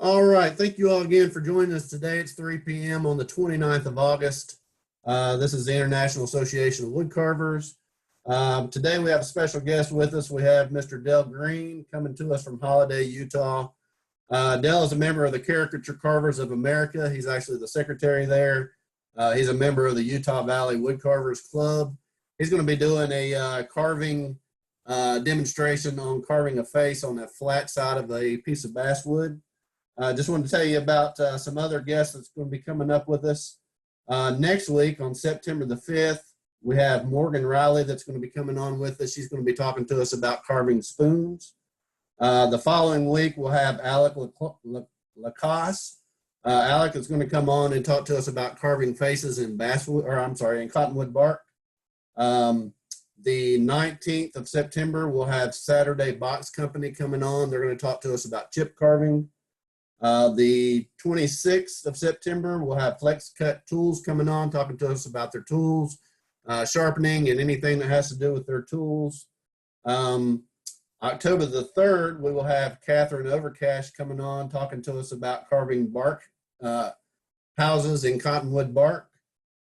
All right. Thank you all again for joining us today. It's 3 p.m. on the 29th of August. This is the International Association of Woodcarvers. Today we have a special guest with us. We have Mr. Dale Green coming to us from Holiday, Utah. Dale is a member of the Caricature Carvers of America. He's actually the secretary there. He's a member of the Utah Valley Woodcarvers Club. He's going to be doing a carving demonstration on carving a face on that flat side of a piece of basswood. Just wanted to tell you about some other guests that's going to be coming up with us. Next week on September the 5th, we have Morgan Riley that's going to be coming on with us. She's going to be talking to us about carving spoons. The following week, we'll have Alec Lacoste. Alec is going to come on and talk to us about carving faces in in cottonwood bark. The 19th of September, we'll have Saturday Box Company coming on. They're going to talk to us about chip carving. The 26th of September, we'll have Flex Cut Tools coming on, talking to us about their tools, sharpening, and anything that has to do with their tools. October the 3rd, we will have Catherine Overcash coming on, talking to us about carving bark houses in cottonwood bark.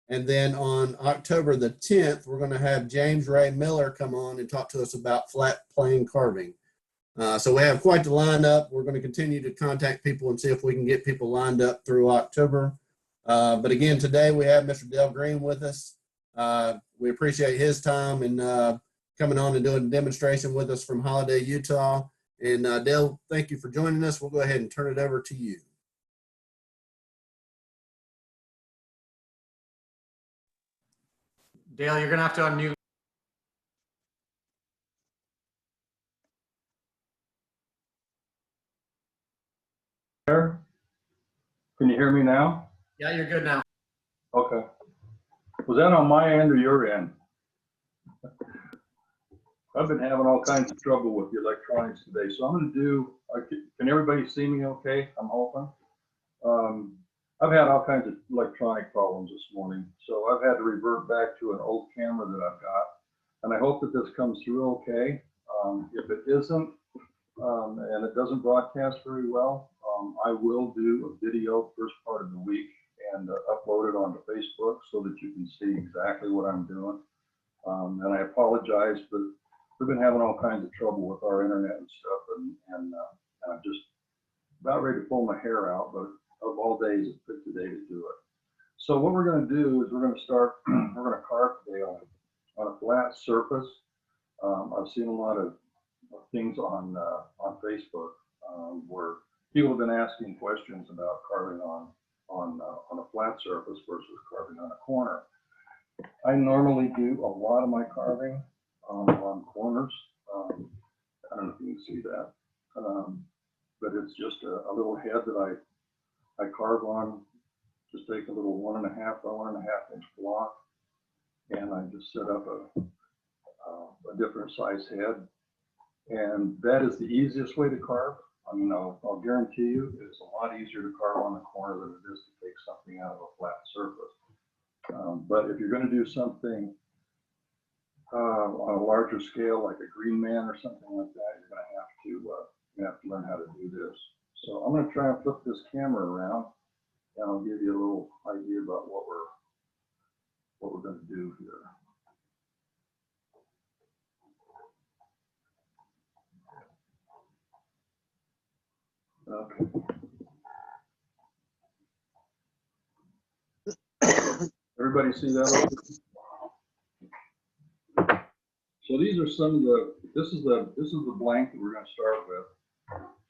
And then on October the 10th, we're going to have James Ray Miller come on and talk to us about flat plane carving. So we have quite the lineup. We're going to continue to contact people and see if we can get people lined up through October. But again, today we have Mr. Dale Green with us. We appreciate his time and coming on and doing a demonstration with us from Holiday, Utah. And Dale, thank you for joining us. We'll go ahead and turn it over to you. Dale, you're going to have to unmute. Can you hear me now? Yeah, you're good now. Okay. Was that on my end or your end? I've been having all kinds of trouble with the electronics today, so I'm going to do, can everybody see me okay? I'm hoping. I've had all kinds of electronic problems this morning, so I've had to revert back to an old camera that I've got, and I hope that this comes through okay. If it isn't, and it doesn't broadcast very well, I will do a video first part of the week and upload it onto Facebook so that you can see exactly what I'm doing. And I apologize, but we've been having all kinds of trouble with our internet and stuff, and I'm just about ready to pull my hair out, but of all days, it's picked today to do it. So what we're going to do is we're going to start, we're going to carve today on a flat surface. I've seen a lot of things on Facebook where people have been asking questions about carving on a flat surface versus carving on a corner. I normally do a lot of my carving on corners. I don't know if you can see that, but it's just a little head that I carve on. Just take a little 1.5 by 1.5 inch block, and I just set up a different size head. And that is the easiest way to carve. I mean, I'll guarantee you it's a lot easier to carve on the corner than it is to take something out of a flat surface. But if you're going to do something on a larger scale, like a green man or something like that, you're going to have to learn how to do this. So I'm going to try and flip this camera around, and I'll give you a little idea about what we're going to do here. Okay. Everybody see that? So these are some of the. This is the blank that we're going to start with.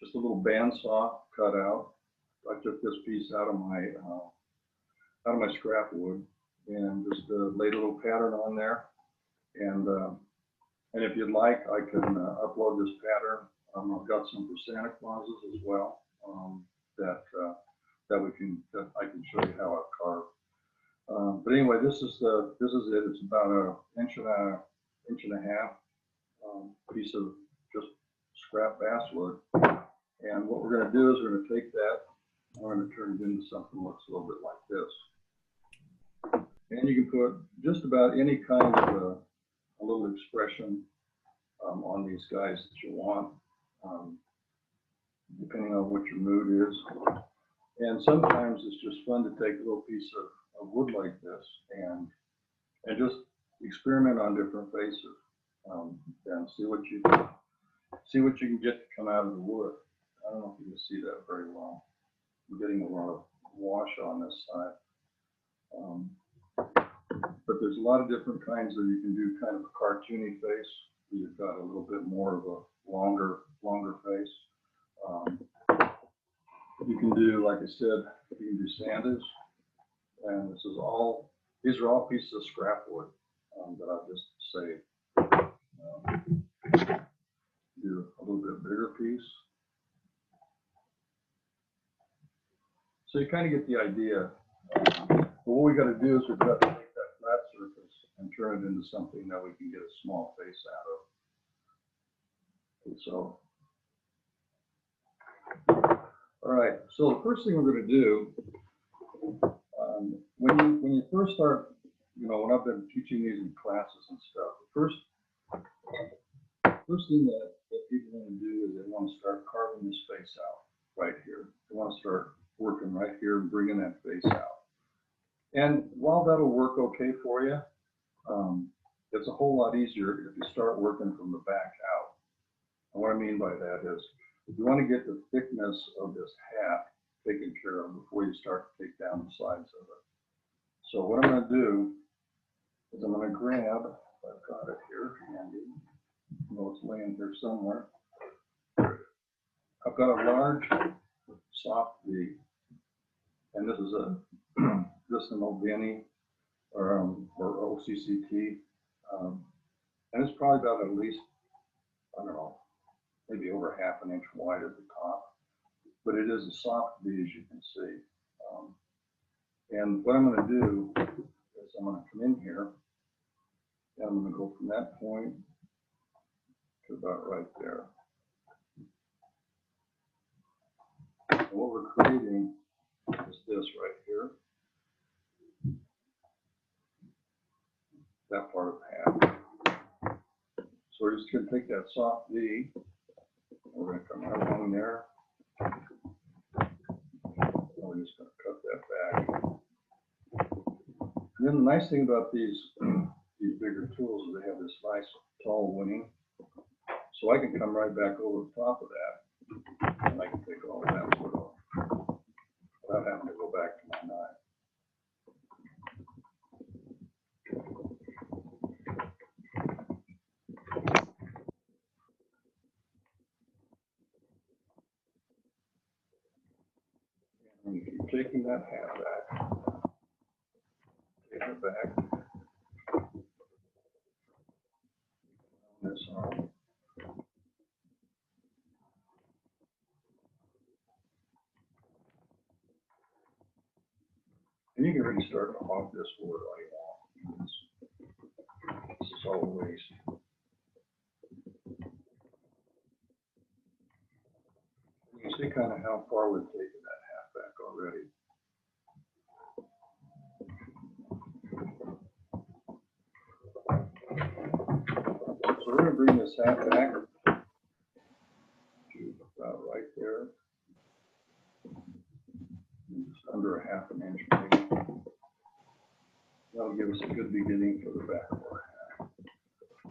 Just a little bandsaw cut out. I took this piece out of my scrap wood and just laid a little pattern on there. And if you'd like, I can upload this pattern. I've got some for Santa Clauses as well that I can show you how I've carved. But anyway, this is it. It's about an inch and a half piece of just scrap basswood. And what we're going to do is we're going to take that, we're going to turn it into something that looks a little bit like this. And you can put just about any kind of a little expression on these guys that you want. depending on what your mood is. And sometimes it's just fun to take a little piece of wood like this and just experiment on different faces, and see what you can get to come out of the wood. I don't know if you can see that very well. I'm getting a lot of wash on this side. But there's a lot of different kinds that you can do, kind of a cartoony face. You've got a little bit more of a longer face. You can do, like I said, you can do sanders, and these are all pieces of scrap wood that I've just saved. Do a little bit bigger piece. So you kind of get the idea. But what we got to do is we've got to take that flat surface and turn it into something that we can get a small face out of. And so, all right. So the first thing we're going to do, when you first start, when I've been teaching these in classes and stuff, the first thing that people want to do is they want to start carving this face out right here. They want to start working right here and bringing that face out. And while that'll work okay for you, it's a whole lot easier if you start working from the back out. And what I mean by that is you want to get the thickness of this hat taken care of before you start to take down the sides of it. So what I'm going to do is I'm going to grab, I've got it here handy, I know it's laying here somewhere. I've got a large soft V, and this is an Albany or OCCT, and it's probably about at least, I don't know, maybe over ½ an inch wide at the top, but it is a soft V, as you can see. And what I'm going to do is I'm going to come in here, and I'm going to go from that point to about right there. And what we're creating is this right here. That part of the hat. So we're just going to take that soft V, we're going to come right along there. And we're just going to cut that back. And then the nice thing about these bigger tools is they have this nice tall wing. So I can come right back over the top of that, and I can take all that wood off without having to go back to my knife. And keep taking that hat back, taking it back. This arm. And you can really start to hog this wood all you want. This is all waste. You see kind of how far we've taken that half back already. So we're going to bring this half back to about right there. Just under ½ an inch maybe. That'll give us a good beginning for the back of our hat.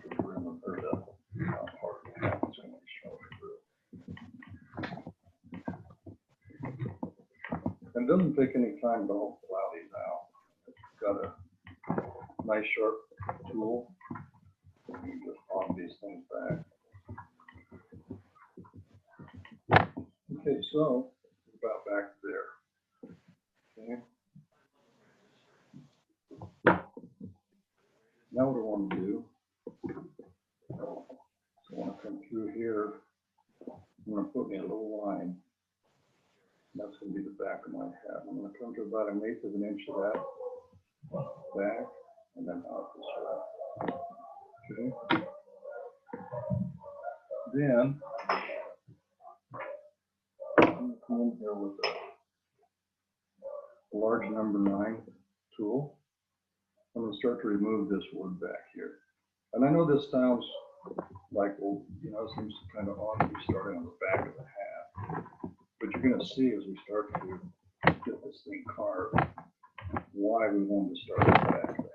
The rim of the part of the hat is going to show through. And it doesn't take any time to all plow these out. It's got a nice sharp tool. You can just hog these things back. Okay, so about back there. Okay. Now what I want to do, so I want to come through here. I'm going to put me a little line. That's going to be the back of my hat. I'm going to come to about 1/8 of an inch of that back, and then out this way. Okay. Then I'm going to come in here with a large number 9 tool. I'm going to start to remove this wood back here. And I know this sounds like, well, it seems kind of odd to be starting on the back of the hat. you're gonna see as we start to get this thing carved, why we wanted to start with the back of the hat.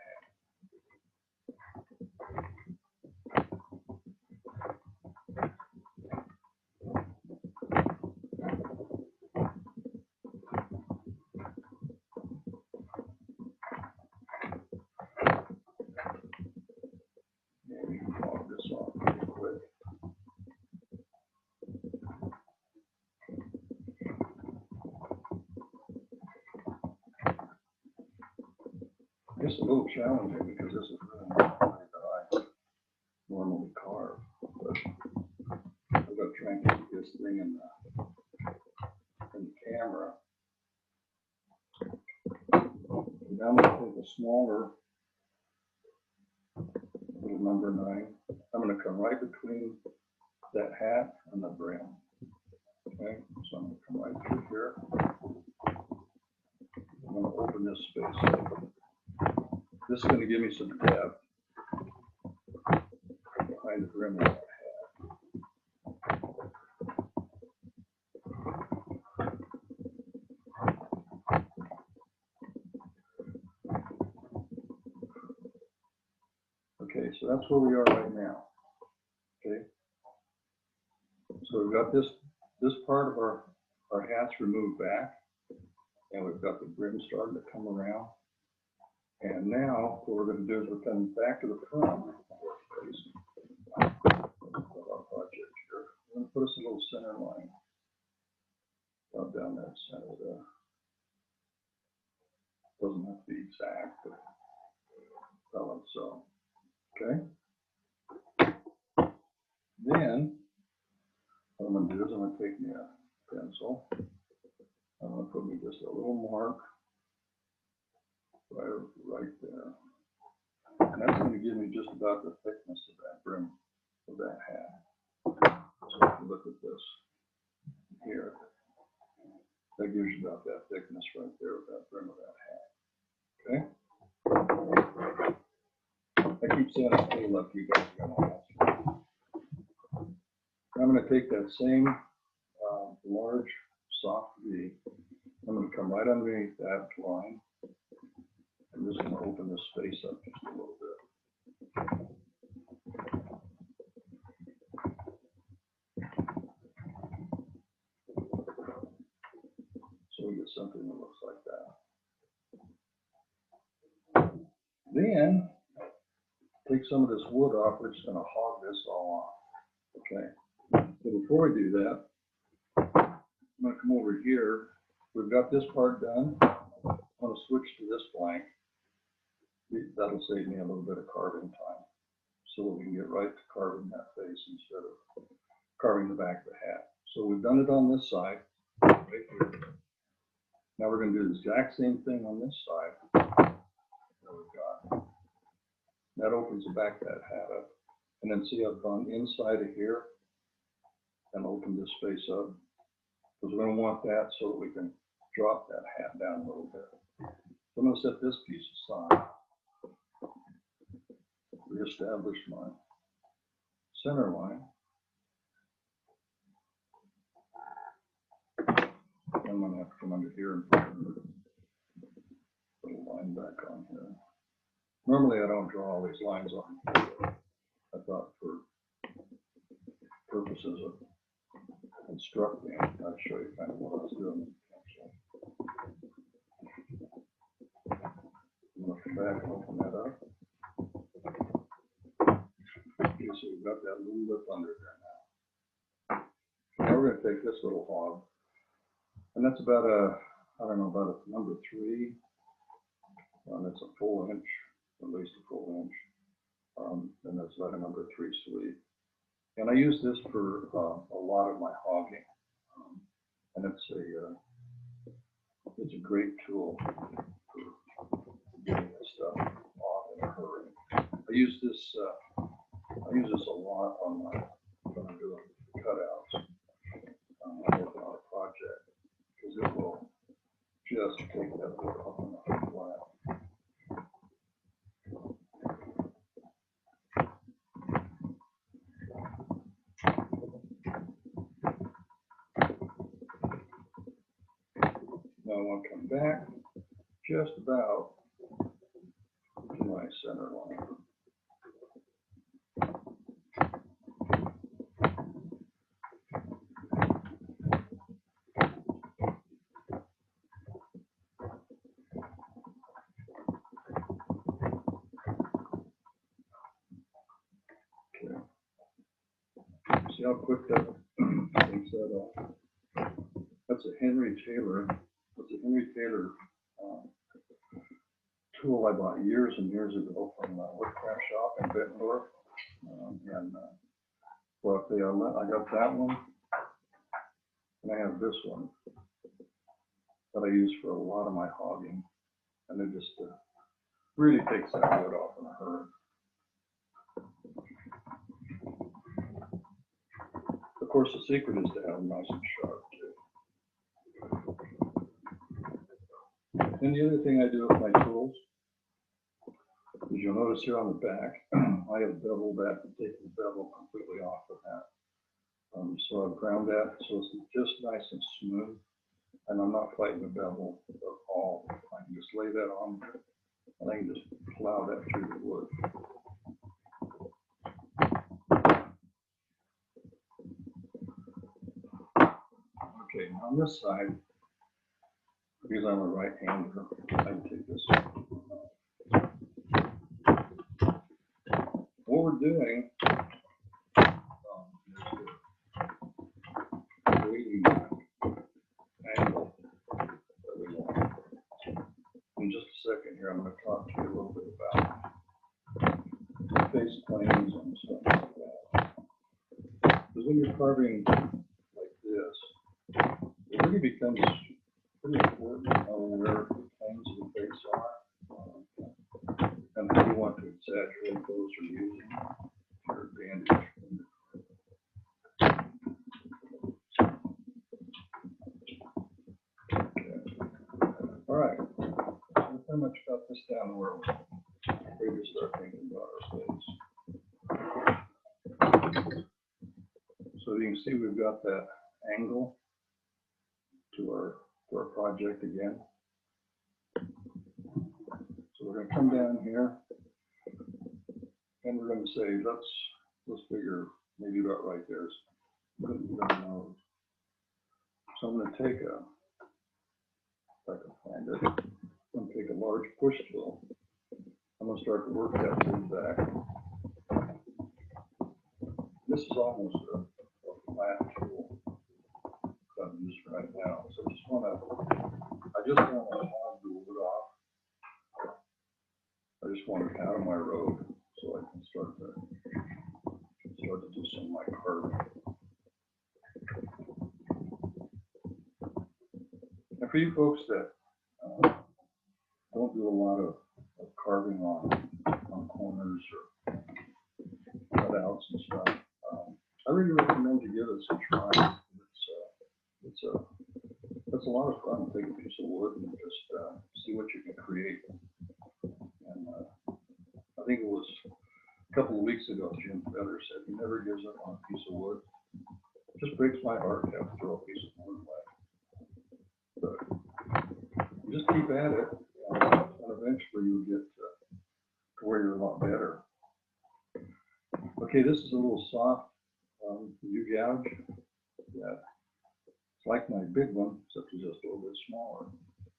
Yeah, we can log this off pretty quick. It's a little challenging because this is really not the way that I normally carve, but I've got to try and keep this thing in the camera. Now I'm going to take a smaller little number 9. I'm going to come right between that hat and the brim. Okay, so I'm going to come right through here. I'm going to open this space up. This is going to give me some depth behind the brim of that hat. Okay, so that's where we are right now. Okay, so we've got this part of our hats removed back, and we've got the brim starting to come around. And now what we're going to do is we're coming back to the front of our face. Our project here. We're going to put us a little center line down that center there. Doesn't have to be exact, but about like so. Okay. Then what I'm going to do is I'm going to take me a pencil. I'm going to put me just a little mark right there. And that's going to give me just about the thickness of that brim of that hat. So if you look at this here, that gives you about that thickness right there with that brim of that hat. Okay? I keep saying I feel like you guys are going to ask. I'm going to take that same large soft V. I'm going to come right underneath that line. I'm just going to open this space up just a little bit. So we get something that looks like that. Then take some of this wood off. We're just going to hog this all off. Okay. So before we do that, I'm going to come over here. We've got this part done. I'm going to switch to this blank. That'll save me a little bit of carving time, so that we can get right to carving that face instead of carving the back of the hat. So we've done it on this side, right here. Now we're going to do the exact same thing on this side that we've got. That opens the back of that hat up. And then see I've gone inside of here and open this space up. Because we're going to want that so that we can drop that hat down a little bit. So I'm going to set this piece aside. Reestablish my center line. I'm going to have to come under here and put a little line back on here. Normally I don't draw all these lines on. I thought for purposes of instructing, I'd show you kind of what I was doing. I'm going to come back and open that up. Okay, so we've got that little lip under there now. Now we're going to take this little hog, and that's about about a number 3. That's a full inch, at least a full inch. And that's about a number 3 sleeve. And I use this for a lot of my hogging, and it's a great tool for getting this stuff off in a hurry. I use this a lot on my when I'm doing cutouts. I'm working on a project because it will just take that wood off on the flat. I want to come back just about to my center line. Okay. See how quick that takes that off. That's a Henry Taylor. That's a Henry Taylor tool I bought years and years ago from Woodcraft Shop in Bettendorf. Well, I got that one, and I have this one that I use for a lot of my hogging, and it just really takes that wood off in a hurry. Of course, the secret is to have them nice and sharp too. And the other thing I do with my tools is you'll notice here on the back, I have beveled that and taken the bevel completely off of that. So I've ground that so it's just nice and smooth, and I'm not fighting the bevel at all. I can just lay that on and I can just plow that through the wood. Okay, on this side, because I'm a right-hander, I can take this. What we're doing is weighting angle that we want. In just a second here, I'm going to talk to you a little bit about face planes and stuff like that. Because when you're carving like this, it really becomes pretty important to know where the planes of the face are and how you want to exaggerate those or use them to your advantage. Okay. All right. We've pretty much got this down where we're ready to start thinking about our face. So you can see we've got that angle to our project again. So we're going to come down here and we're going to say, let's figure maybe about right there. So I'm going to take if I can find it, I'm going to take a large push tool. I'm going to start to work that thing back. This is almost a flat tool that I'm using right now. So I just want to hog the wood off. I just want it out of my road so I can start to do some of my carving. And for you folks that don't do a lot of carving on corners or cutouts and stuff, I really recommend you give it some try. It's a lot of fun. Take a piece of wood and just see what you can create. And I think it was a couple of weeks ago, Jim Feather said he never gives up on a piece of wood. It just breaks my heart to have to throw a piece of wood away. But you just keep at it, and eventually you'll get to where you're a lot better. Okay, this is a little soft U-gouge. Yeah, it's like my big one, except it's just a little bit smaller.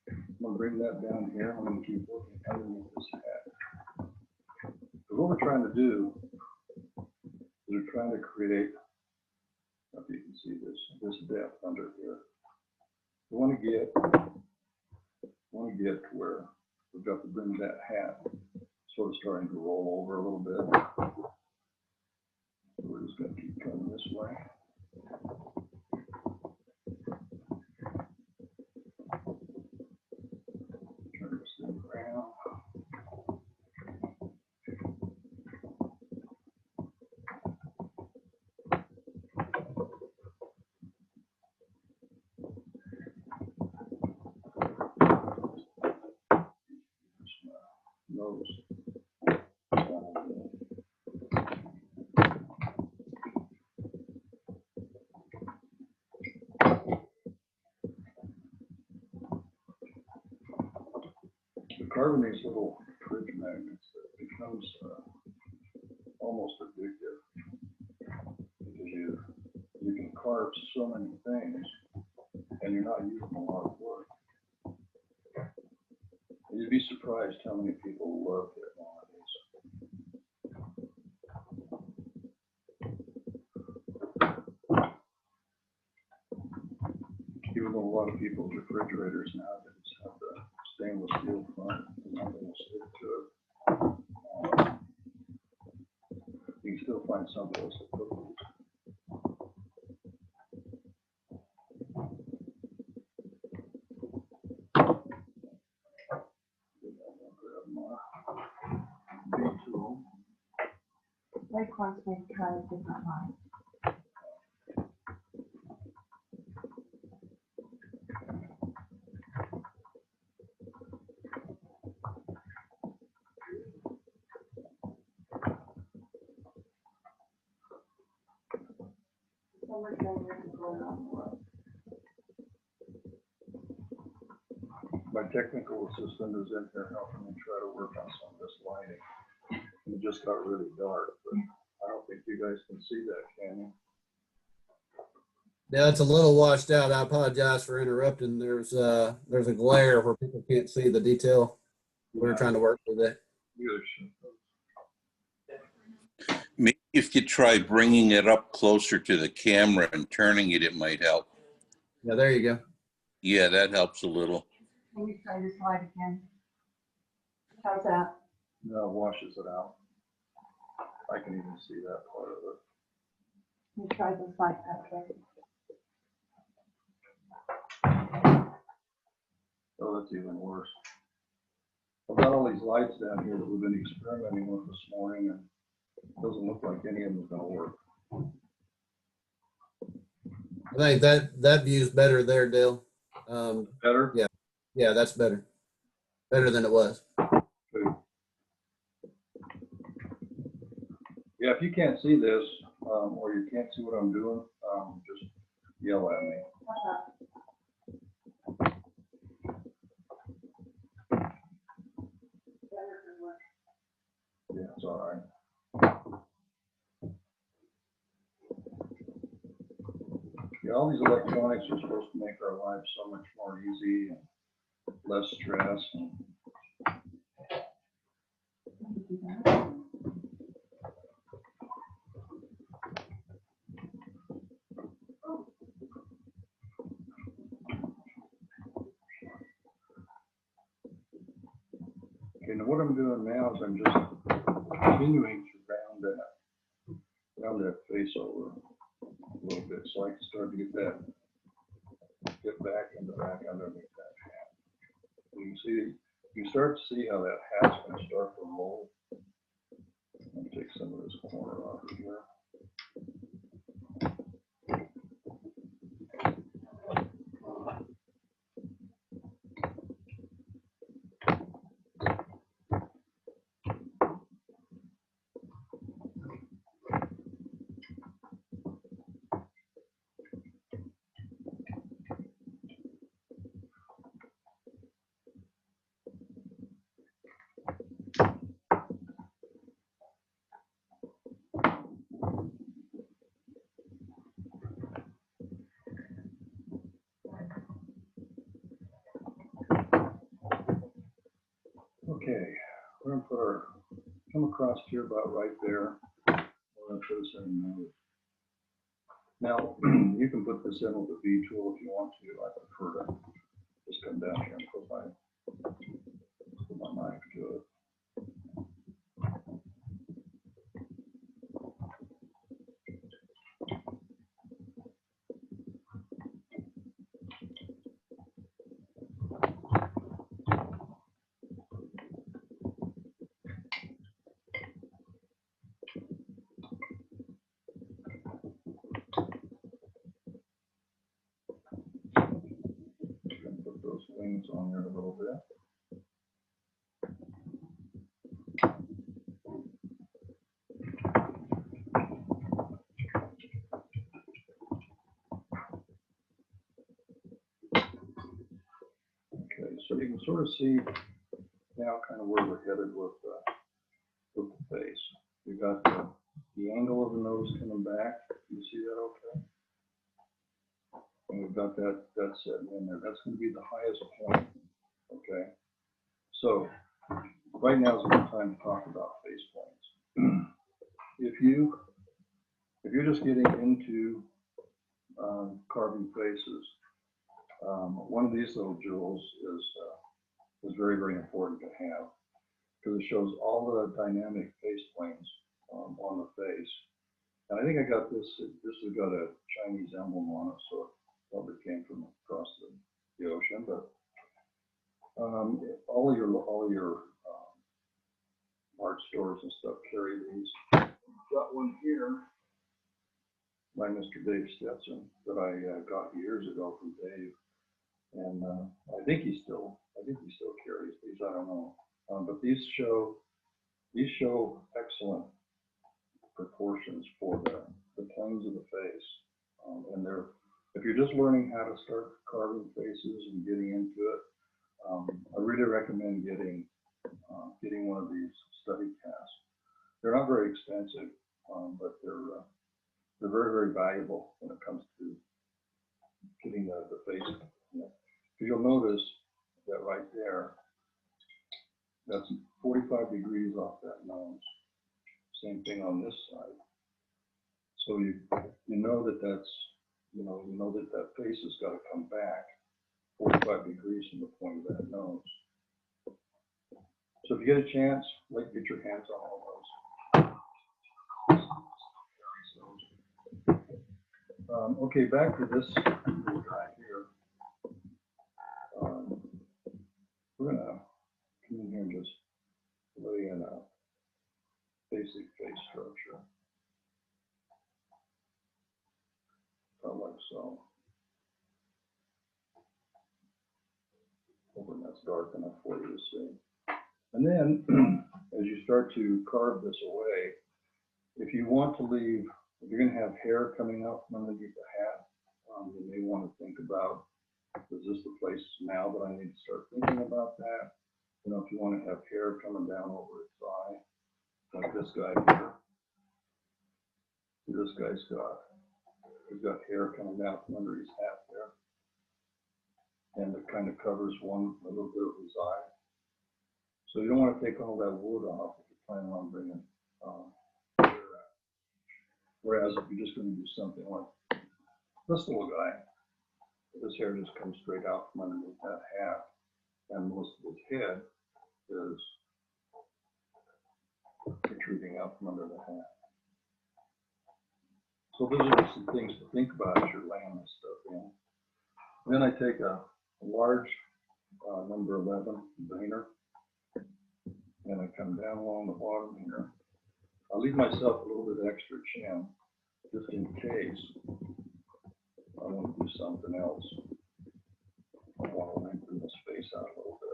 I'm going to bring that down here. I'm going to keep working underneath this hat. So what we're trying to do is we're trying to create, if you can see this depth under here. We want to get to where we've got to bring that hat sort of starting to roll over a little bit. So we're just going to keep coming this way. Turn this thing around. Nose. carving these little fridge magnets, it becomes almost addictive because you can carve so many things and you're not using a lot of wood. You'd be surprised how many people love it nowadays. Even though a lot of people's refrigerators nowadays have the stainless steel front, nothing will stick to it. You can still find some place to put these. Like once we try a different line. My technical assistant is in here helping me try to work on some of this lighting. It just got really dark, but I don't think you guys can see that, can you? Yeah, it's a little washed out. I apologize for interrupting. There's a glare where people can't see the detail. We're trying to work with it. Maybe if you try bringing it up closer to the camera and turning it, it might help. Yeah, there you go. Yeah, that helps a little. Can you try this light again? How's that? No, it washes it out. I can even see that part of it. You try this light back there. Oh, that's even worse. I've got all these lights down here that we've been experimenting with this morning, and it doesn't look like any of them is gonna work. I think that view's better there, Dale. Better? Yeah, that's better. Better than it was. Good. Yeah, if you can't see this, or you can't see what I'm doing, just yell at me. Yeah, it's all right. Yeah, all these electronics are supposed to make our lives so much more easy and less stress. Okay, now what I'm doing now is I'm just continuing to round that face over a little bit, so I can start to get back underneath that hat. You can see, you start to see how that hat's going to start to roll. Let me take some of this corner off of here. Okay, we're going to come across here about right there. We're going to put this in nose. Now, you can put this in with a V tool if you want to. I prefer to just come down here and put my knife to it. Put those wings on there a little bit. Okay, so you can sort of see now kind of where we're headed with the face. We've got the angle of the nose coming back. You see that okay? And we've got that setting in there. That's going to be the highest point. Okay. So right now is a good time to talk about face planes. If you're just getting into carving faces, one of these little jewels is very, very important to have because it shows all the dynamic face planes on the face. And I think I got this. This has got a Chinese emblem on it, so it probably came from across the ocean. But all of your art stores and stuff carry these. Got one here by Mr. Dave Stetson that I got years ago from Dave, and I think he still carries these. I don't know, but these show excellent proportions for the planes of the face, and if you're just learning how to start carving faces and getting into it, I really recommend getting one of these study casts. They're not very expensive, but they're very, very valuable when it comes to getting the face. You'll notice that right there, that's 45 degrees off that nose. Same thing on this side. So you know that that face has got to come back 45 degrees from the point of that nose. So if you get a chance, get your hands on all those. Okay, back to this little guy here. We're gonna come in here and just lay in a basic face structure. Like so. Hoping that's dark enough for you to see. And then, as you start to carve this away, if you want to leave, if you're going to have hair coming out from underneath the hat, you may want to think about, is this the place now that I need to start thinking about that? If you want to have hair coming down over its eye, like this guy here. This guy's he's got hair coming down from under his hat there. And it kind of covers a little bit of his eye. So you don't want to take all that wood off if you're planning on bringing hair out. Whereas if you're just going to do something like this little guy, this hair just comes straight out from underneath that hat, and most of his head is protruding out from under the hat. So those are some things to think about as you're laying this stuff in. Then I take a large number 11 veiner, and I come down along the bottom here. I'll leave myself a little bit extra chin, just in case I want to do something else. I want to lengthen this face out a little bit.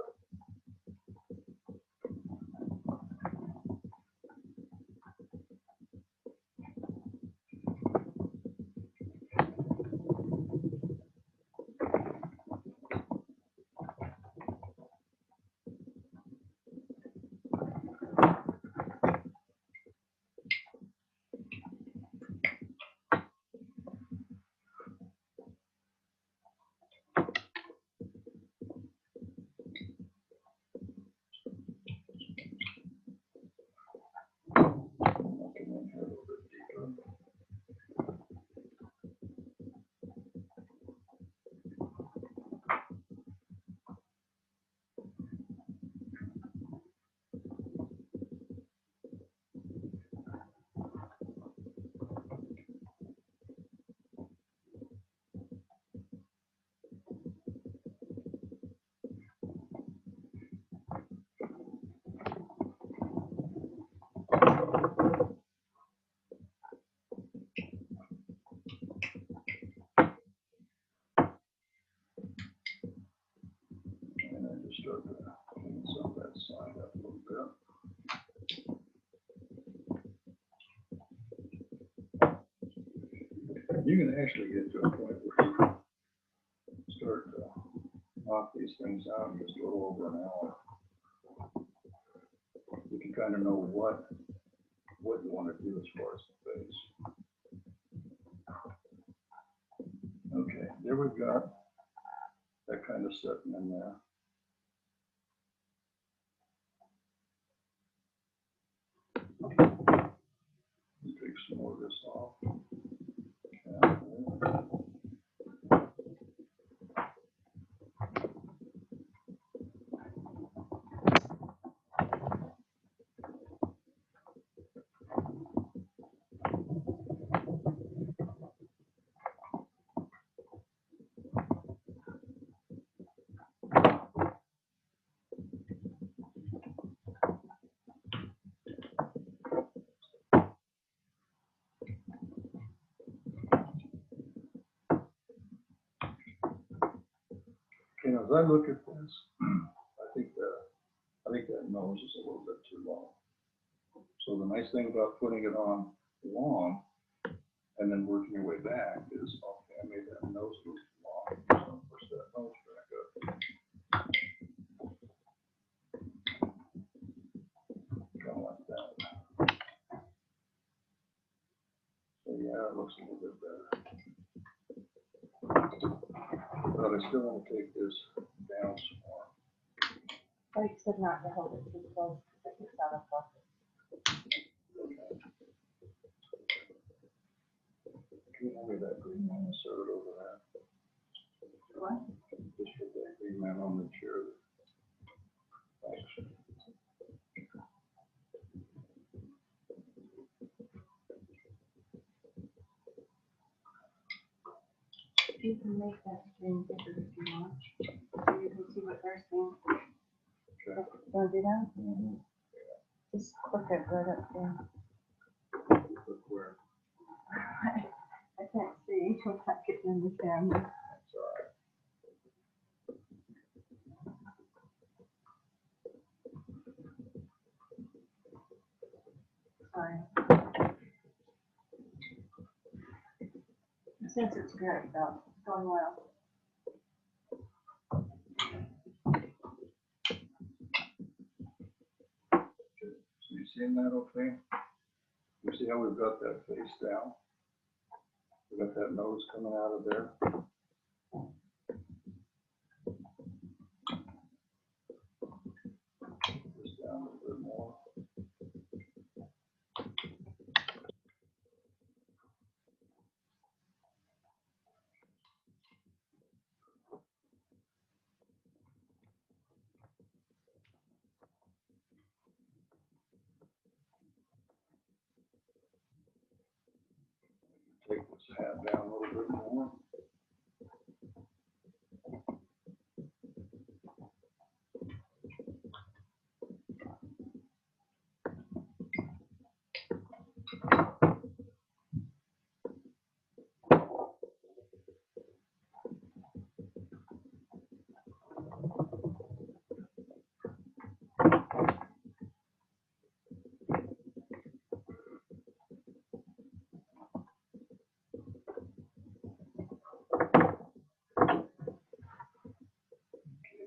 Start to clean some of that side up a little bit. You can actually get to a point where you start to knock these things out in just a little over an hour. you kind of know what you want to do as far as the base. Okay, there we've got that kind of setting in there. Take some more of this off. Okay, now as I look at this, I think that nose is a little bit too long. So the nice thing about putting it on long and then working your way back is, okay, I made that nose a little too long. So push that nose back up. Kind of like that. So yeah, it looks a little bit better. But I still want to take this down some more. Like you said, not to hold it too close, because it gets out of focus. Can you hand me that green man, insert it over there? What? Just put that green man on the chair. Thanks. You can make that screen bigger if you want, so you can see what they're seeing. Okay. Want to do that? Just click it right up there. Look where. I can't see without getting in the camera. That's all right. Sorry. Since it's good, though, it's going well. So you seeing that okay? You see how we've got that face down? We got that nose coming out of there. Just down a little bit more. Take this hat down a little bit more.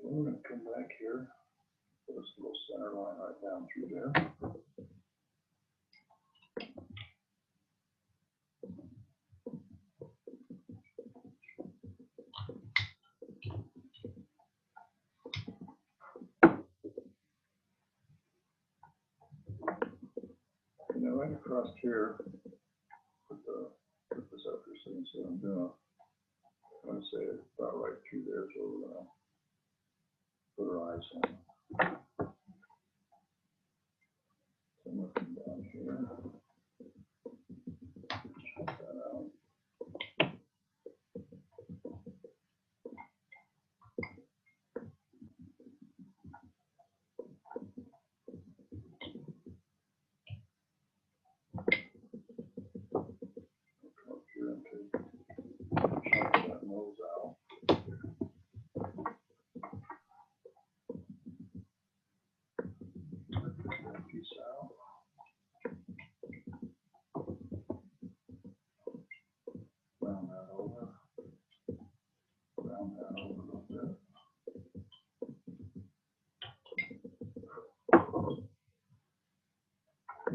We're going to come back here, put this little center line right down through there. And then right across here, put this up here so you can see what I'm doing. I'm going to say it's about right through there, so we're going to put our eyes in. So I'm looking down here. Check that out. Come up here and chunk that nose out. Take that piece out. Round that over. Round that over a little bit.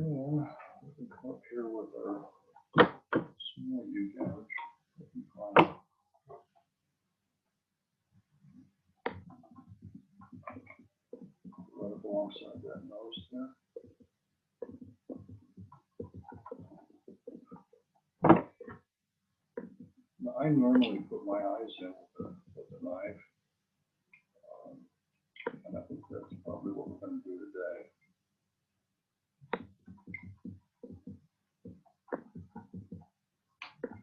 we can come up here with our small U gouge. We can find right up alongside that nose there. Now, I normally put my eyes in with the knife. And I think that's probably what we're going to do today.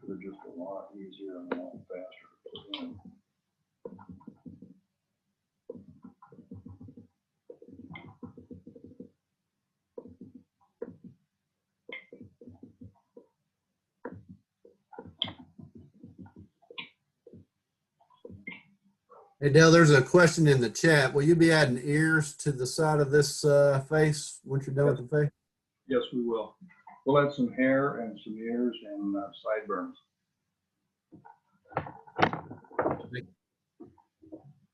They're just a lot easier and a lot faster to put in. Hey Dale, there's a question in the chat. Will you be adding ears to the side of this face once you're done with the face? Yes, we will. We'll add some hair and some ears and sideburns.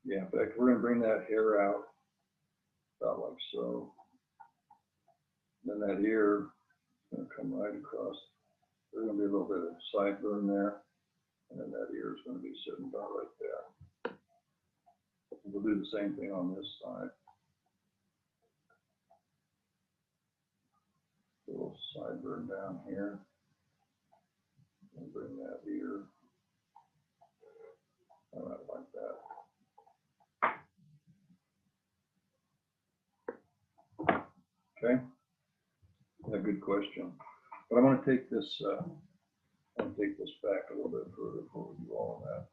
Yeah, in fact, we're going to bring that hair out about like so. Then that ear is going to come right across. There's going to be a little bit of sideburn there. And then that ear is going to be sitting about right there. We'll do the same thing on this side. A little sideburn down here. And bring that ear. All right, like that. Okay. A good question. But I'm going to take this. I'm going to take this back a little bit further before we do all of that.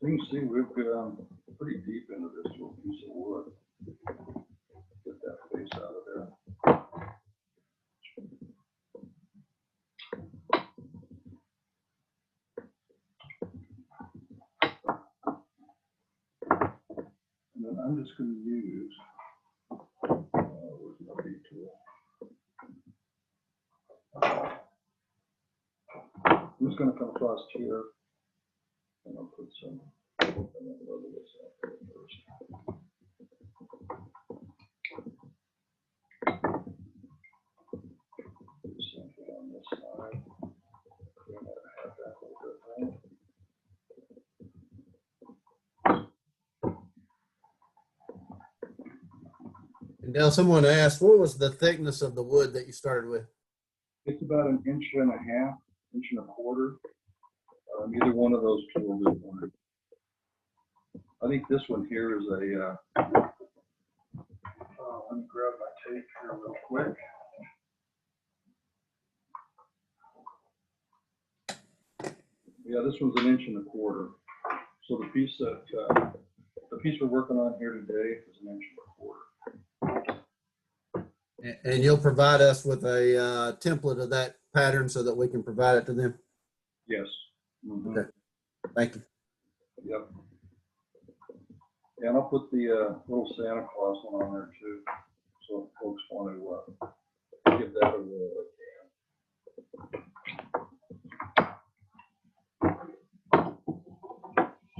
You can see we've gone pretty deep into this little piece of wood. Get that face out of there. And then I'm just going to use, where's my B tool? I'm just going to come across here. And I'll put some, and then level this up first. Do the same thing on this side. Clean that half back a little bit, right? And Dale, someone asked, what was the thickness of the wood that you started with? It's about 1.5 inches, 1.25 inches. Either one of those two will do one. I think this one here is a, let me grab my tape here real quick. Yeah, this one's 1.25 inches. So the piece that, the piece we're working on here today is 1.25 inches. And you'll provide us with a template of that pattern so that we can provide it to them? Yes. Mm-hmm. Okay. Thank you. Yep. And I'll put the little Santa Claus one on there too. So if folks want to give that a whirl, they can.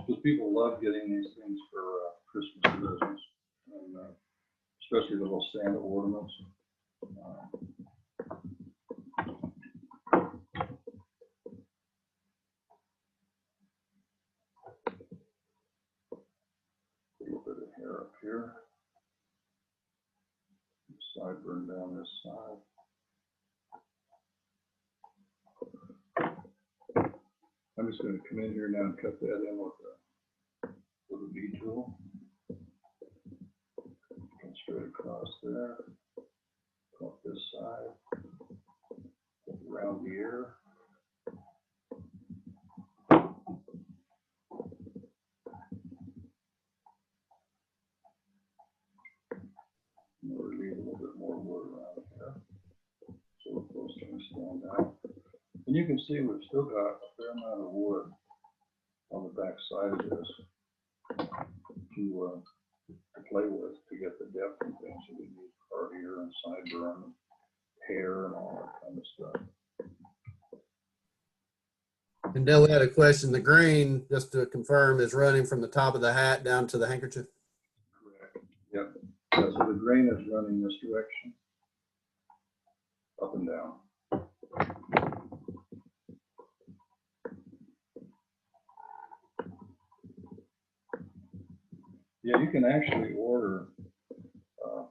Because people love getting these things for Christmas presents, and especially the little Santa ornaments. A little bit of hair up here. Sideburn down this side. I'm just going to come in here now and cut that in with a B tool. Come straight across there. Go up this side. Around the ear. We'll leave a little bit more wood around here. So those things stand out. And you can see we've still got a fair amount of wood on the back side of this. to play with to get the depth and things. So we need carve ear and sideburn, and hair, and all that kind of stuff. And Dale, we had a question. The green, just to confirm, is running from the top of the hat down to the handkerchief. Correct. Yep. Yeah, so the grain is running this direction, up and down. Yeah, you can actually order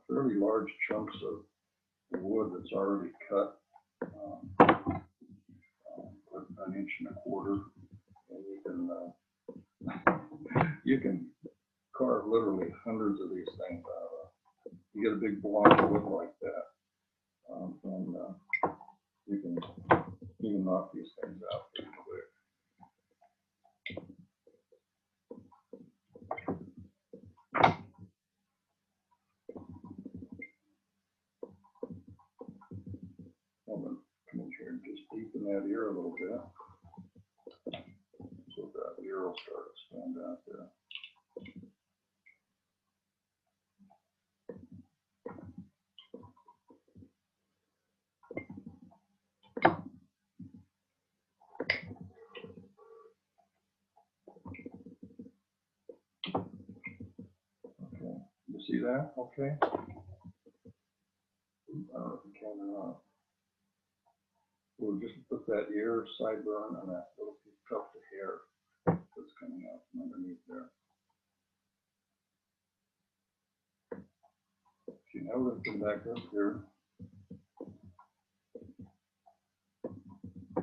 fairly large chunks of wood that's already cut, an inch and a quarter, and you can carve literally hundreds of these things out of. You get a big block of wood like that, and you can knock these things out pretty quick. I'm gonna come in here and just deepen that ear a little bit, so that ear will start to stand out there. Okay, you see that? Okay. I don't know if you can or not. We'll just put that ear, sideburn, and that little tuft of hair that's coming out from underneath there. Okay, now we're going to come back up here.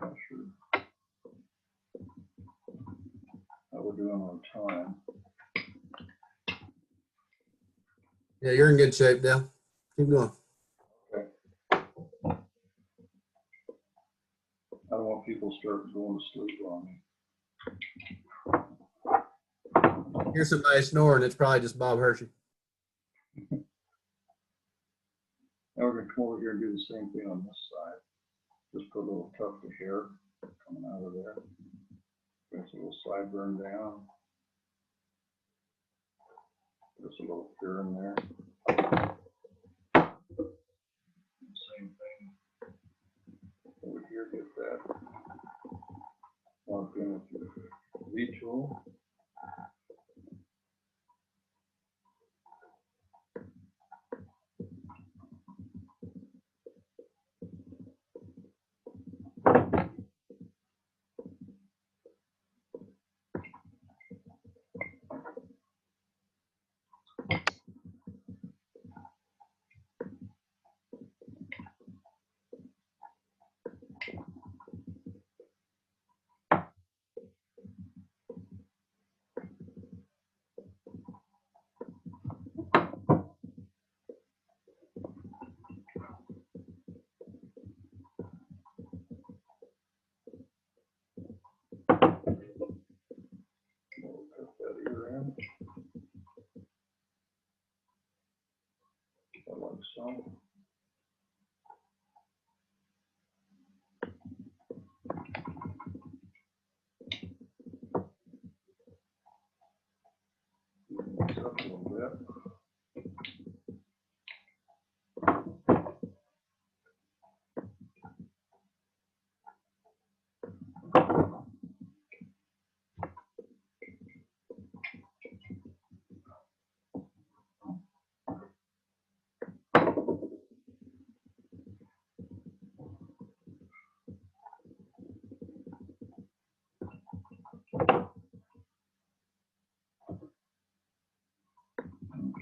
Not sure how we're doing on time. Yeah, you're in good shape, Dale. Keep going. Okay. I don't want people start going to sleep on me. Here's somebody snoring. It's probably just Bob Hershey. Now we're going to come over here and do the same thing on this side. Just put a little tuft of hair coming out of there. There's a little sideburn down. There's a little hair in there. Same thing over here. Get that marked in with your V tool. We'll cut that ear in. Like so. This up a little bit.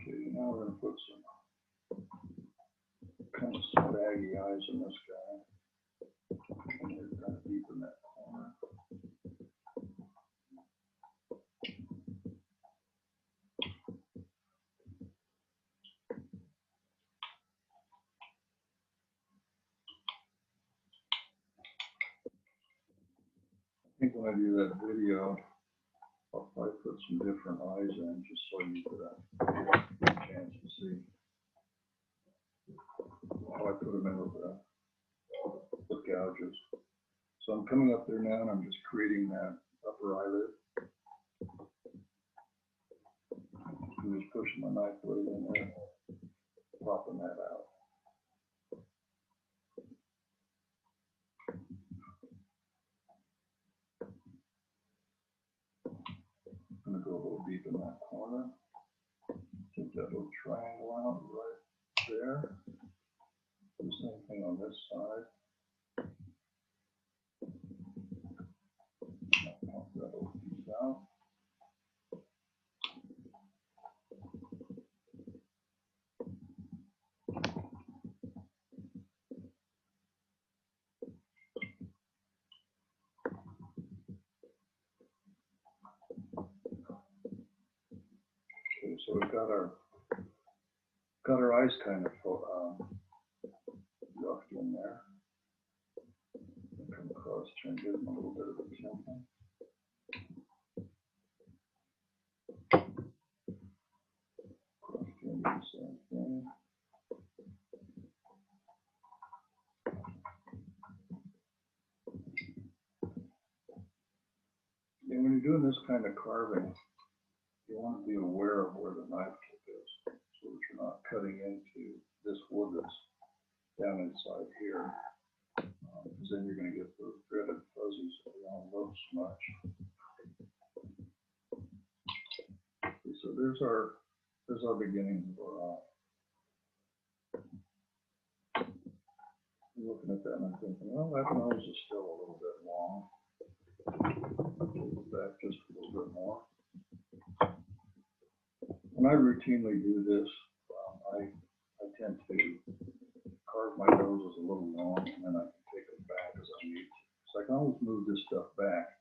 Okay, now we're going to put some kind of baggy eyes in this guy. And we're kind of deep in that corner. I think when I do that video, I'll probably put some different eyes in just so you get a chance to see how I put them in with the gouges. So I'm coming up there now and I'm just creating that upper eyelid. I'm just pushing my knife blade in there, popping that out. I'm gonna go a little deep in that corner. Take that little triangle out right there. Do the same thing on this side. Pop that little piece out. Okay, so we've got our eyes kind of roughed in there. Come across, try and give them a little bit of a tempo. Cross, try and do the same thing. And when you're doing this kind of carving, you want to be aware of where the knife tip is, so that you're not cutting into this wood that's down inside here, because then you're going to get those dreaded fuzzies that we all love so much. Okay, so there's our beginning of our eye. I'm looking at that and I'm thinking, well, that nose is still a little bit long. Back just a little bit more. When I routinely do this, I tend to carve my noses a little long, and then I can take it back as I need to. So I can always move this stuff back.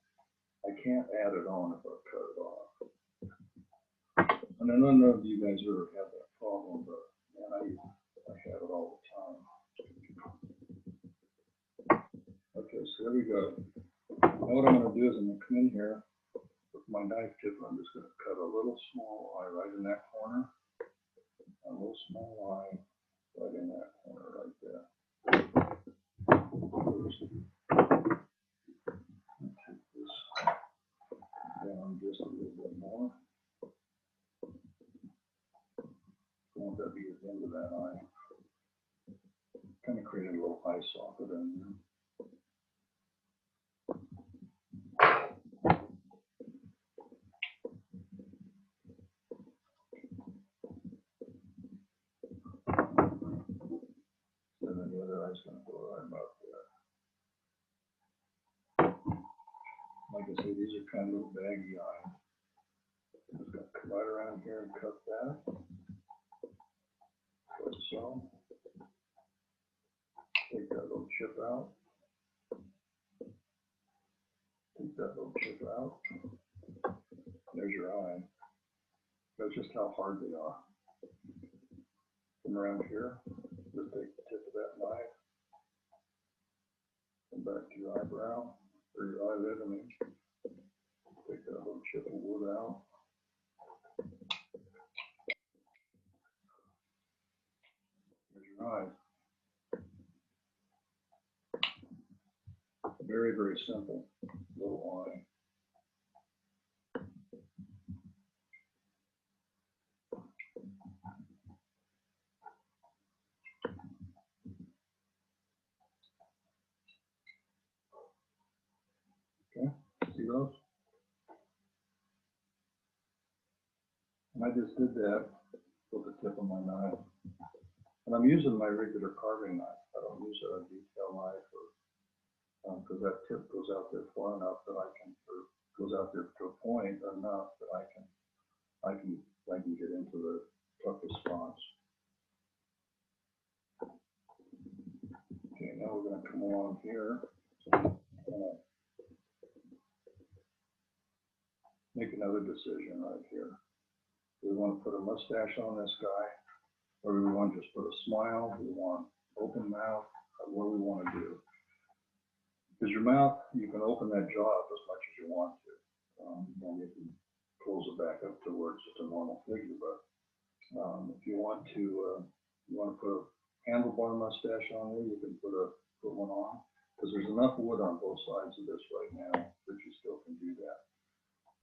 I can't add it on if I cut it off. And I don't know if you guys ever have that problem, but man, I have it all the time. Okay, so there we go. Now what I'm going to do is I'm going to come in here with my knife tip. I'm just going to cut a little small eye right in that corner. A little small eye right in that corner right there. Take this down just a little bit more. I want that to be the end of that eye. Kind of create a little eye socket in there. And then the other eye's going to go right about there. Like I say, these are kind of little baggy eyes. Just going to come right around here and cut that. Like so. Take that little chip out. Take that little chip out. There's your eye. That's just how hard they are. Come around here. Just take the tip of that knife. Come back to your eyebrow, or your eyelid, I mean. Take that little chip of wood out. There's your eye. Very, very simple little eye. Okay, see those? And I just did that with the tip of my knife. And I'm using my regular carving knife. I don't use a detail knife, or because that tip goes out there far enough that I can, or goes out there to a point enough that I can get into the toughest spots. Okay, now we're going to come along here. Make another decision right here. Do we want to put a mustache on this guy, or do we want to just put a smile? Do we want open mouth? What do we want to do? Because your mouth, you can open that jaw up as much as you want to, and you can close it back up to where it's just a normal figure. But if you want to put a handlebar mustache on there, you can put one on, because there's enough wood on both sides of this right now that you still can do that.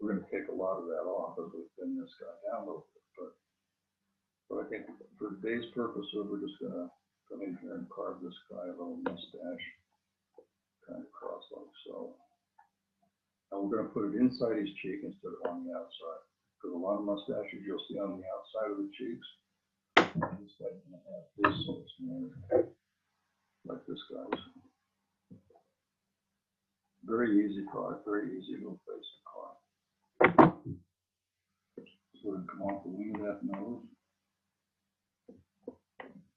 We're going to take a lot of that off as we thin this guy down a little bit. But I think for today's purposes, we're just gonna come in here and carve this guy a little mustache, kind of cross like so. And we're gonna put it inside his cheek instead of on the outside, because a lot of mustaches you'll see on the outside of the cheeks. This guy's gonna have this, so it's more like this guy's. Very easy product, very easy little face to carve. So we come off the wing of that nose.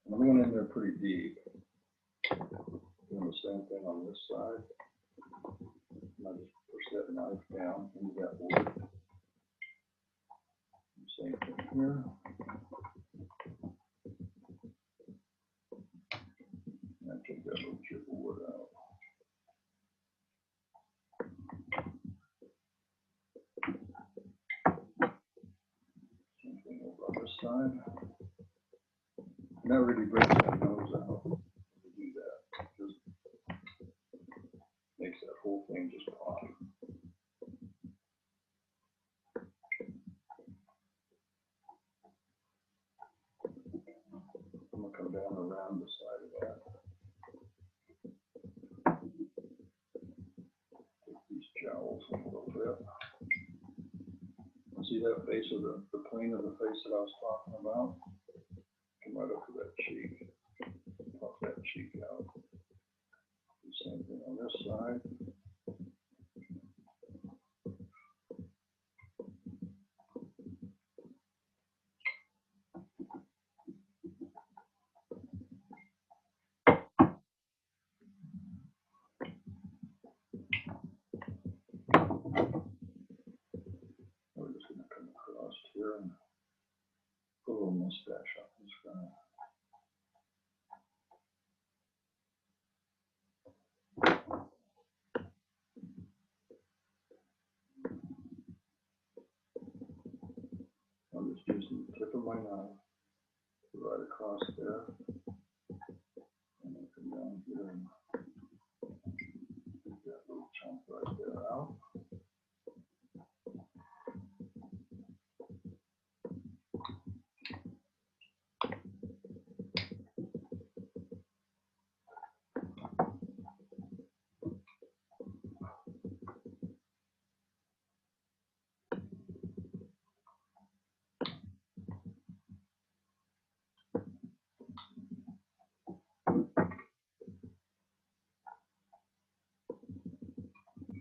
And I'm going in there pretty deep. Doing the same thing on this side. And I just push that knife down into that wood. Same thing here. And I take that little chip of wood out. Same thing over on this side. And that really breaks that nose out. We do that. Just makes that whole thing just pop. I'm gonna come down around the side of that. Take these jowls a little bit. See that face of the plane of the face that I was talking about? Come right up to that cheek. Pop that cheek out. Do the same thing on this side. We're just gonna come across here and put a little mustache on this guy. I'm just using the tip of my knife right across there. And then come down here and get that little chunk right there out.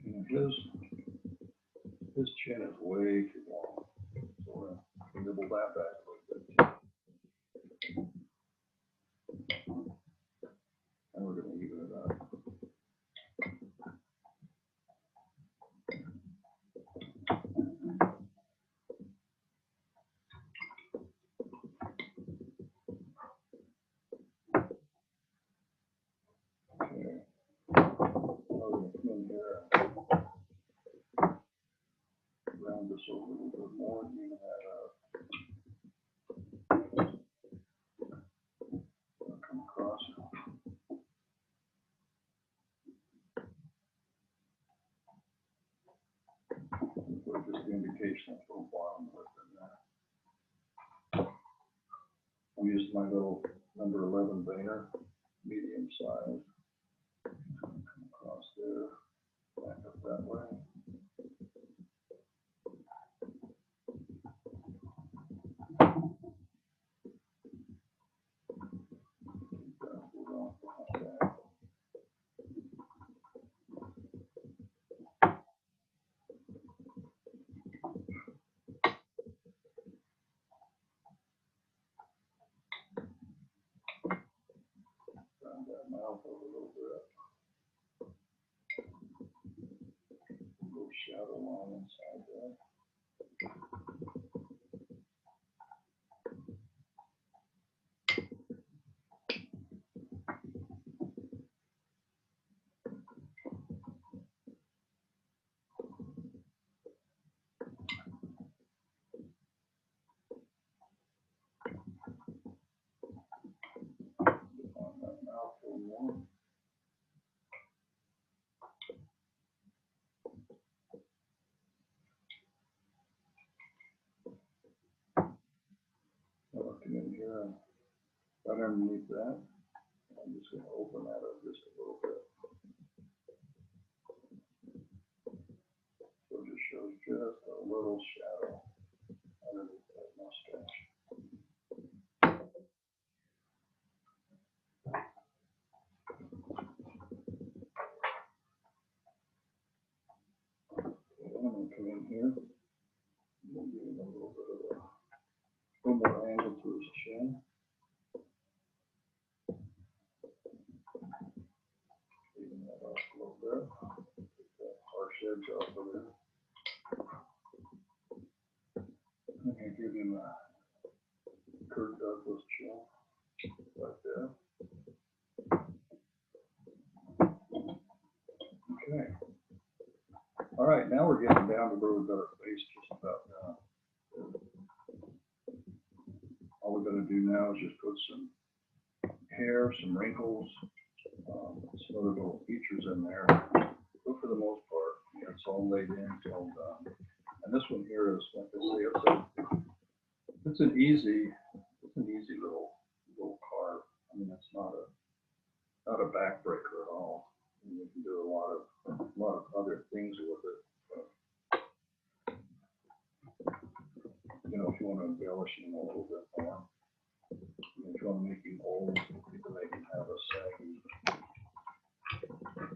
And his chin is way too long. So we're gonna nibble that back a little bit. And we're gonna even it up. Okay. Now we're gonna come in here and round this over a little bit more and even that up. Come across. Put just the indication of the bottom lip in there. I used my little number 11 Vayner, medium size. Come across there, back up that way. Keep that hood off behind that. Round that mouth over a little bit. A little shadow line inside there. On that mouth a little more. underneath that. I'm just going to open that up just a little bit. So it just shows just a little shadow underneath that mustache. Okay, I'm going to come in here. We'll give him a little bit of a little more angle to his chin. Even that off a little bit. Get that harsh edge off of there. I'm going to give him a Kirk Douglas chin right there. Okay. All right, now we're getting down to where we've got our face just about done. All we're going to do now is just put some hair, some wrinkles, some other little features in there. But for the most part, it's all laid in, it's all done. And this one here is, like I say, it's an easy little carve. I mean, it's not a backbreaker at all. And you can do a lot of other things with it. You know, if you want to embellish him a little bit more, if you want to make him old, you can make him have a saggy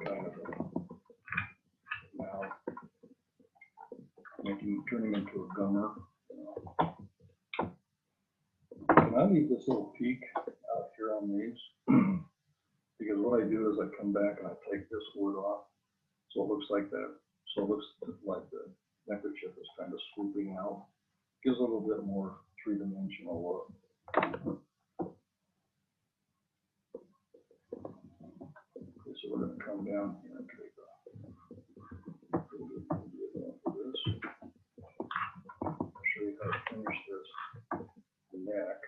kind of a mouth. Turn him into a gummer. You know. And I leave this little peak out here on these because what I do is I come back and I take this wood off, so it looks like that. So it looks like the neckerchief is kind of swooping out. Gives a little bit more three-dimensional look. Okay, so we're going to come down here and take a little bit off of this. I'll show you how to finish this. The neck.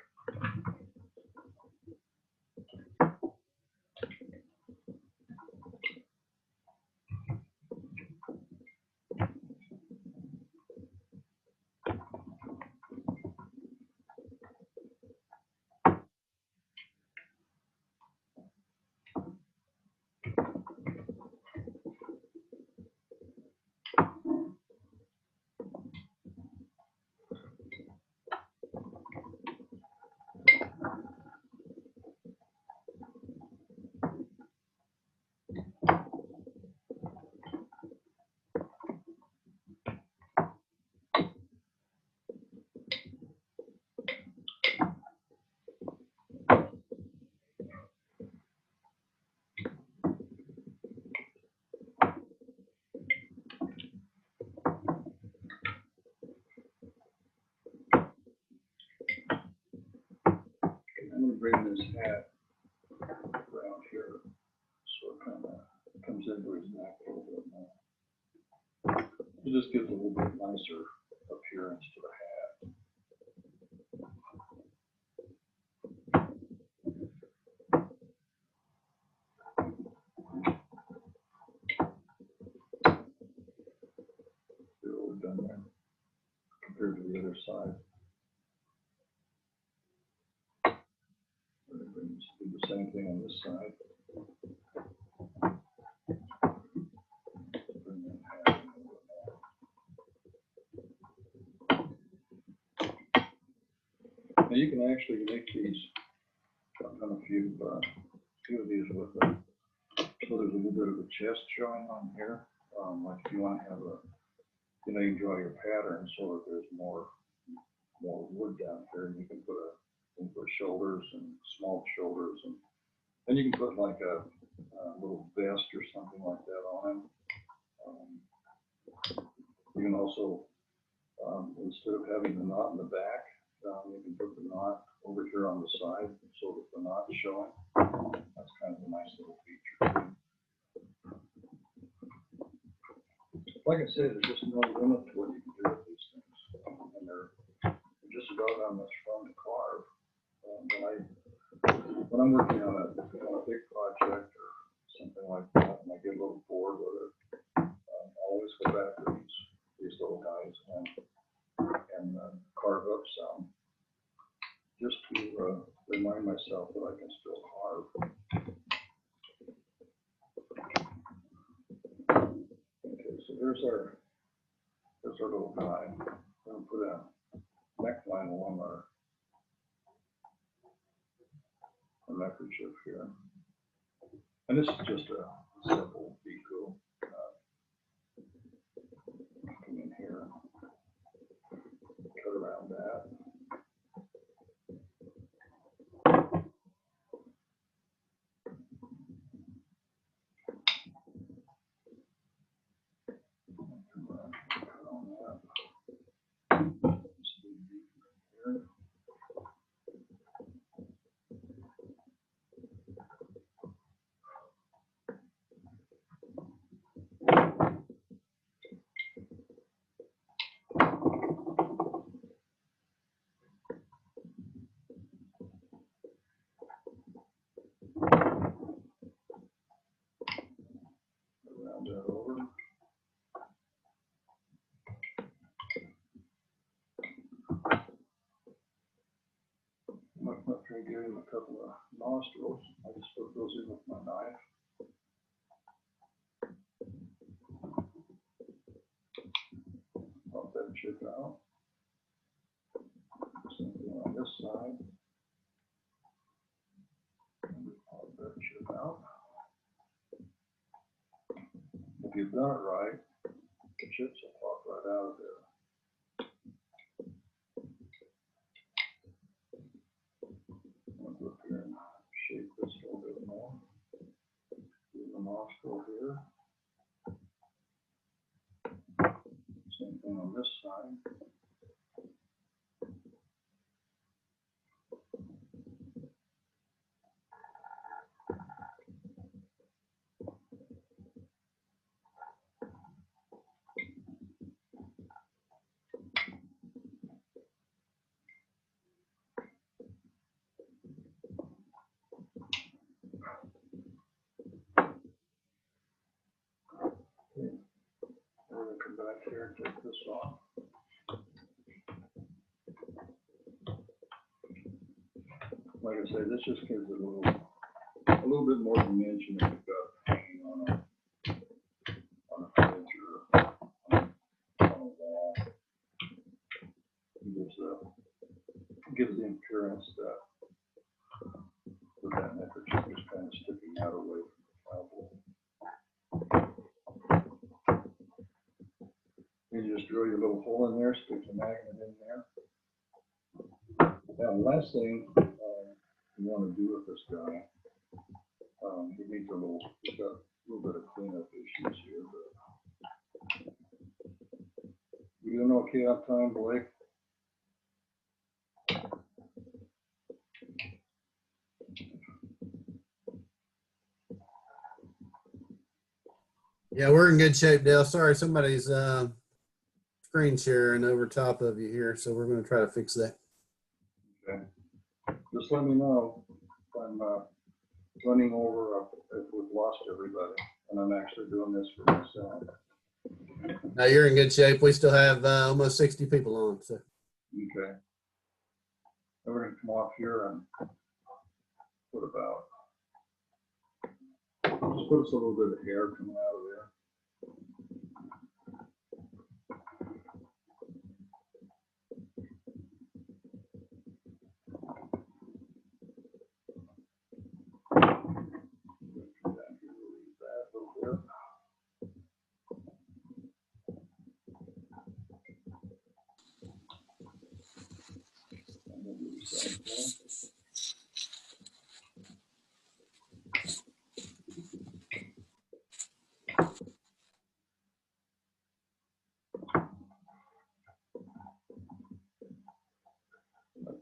I'm going to bring this hat around here so it kind of comes into his neck a little bit more. It just gives a little bit nicer appearance to the hat. See what we've done there compared to the other side. We're going to do the same thing on this side. Bring that hat in a little bit more. Now you can actually make these. I've done a few of these with them. So there's a little bit of a chest showing on here. Like if you want to have you can draw your pattern so that there's more wood down here, and you can put shoulders and small shoulders, and then you can put like a little vest or something like that on him. You can also, instead of having the knot in the back, you can put the knot over here on the side so that the knot's showing. That's kind of a nice little feature. Like I said, there's just no limit to what you can do with these things, and they're just about how much fun to carve. When I'm working on a big project or something like that, and I get a little bored with it, I always go back to these little guys and carve up some, just to remind myself that I Here's our little guy. We're gonna put a neckline along our neckerchief here. And this is just a simple deco. Come in here, cut around that. Come around, cut on that. Just a deco here. Round that over. I'm up here and give him a couple of nostrils. I just put those in with my knife. Pop that chip out. Same thing on this side. And pop that chip out. If you've done it right, the chips will pop right out of there. I'll go up here and shape this a little bit more. Do the nostril here. Same thing on this side. Okay. We're gonna come back here and take this off. Like I said, this just gives it a little bit more dimension if you've got hanging on a fridge or on a wall. It gives the appearance that with that neckerchief just kind of sticking out away from the flagpole. You just drill your little hole in there, stick the magnet in there. Now, the last thing you want to do with this guy, he needs he's got a little bit of cleanup issues here, but you doing okay on time, Blake? Yeah, we're in good shape, Dale. Sorry, somebody's screen sharing over top of you here, so we're going to try to fix that. Okay. Just let me know if I'm running over, if we've lost everybody, and I'm actually doing this for myself. Now you're in good shape. We still have almost 60 people on. So Okay. And we're going to come off here and put just put us a little bit of hair coming out of there.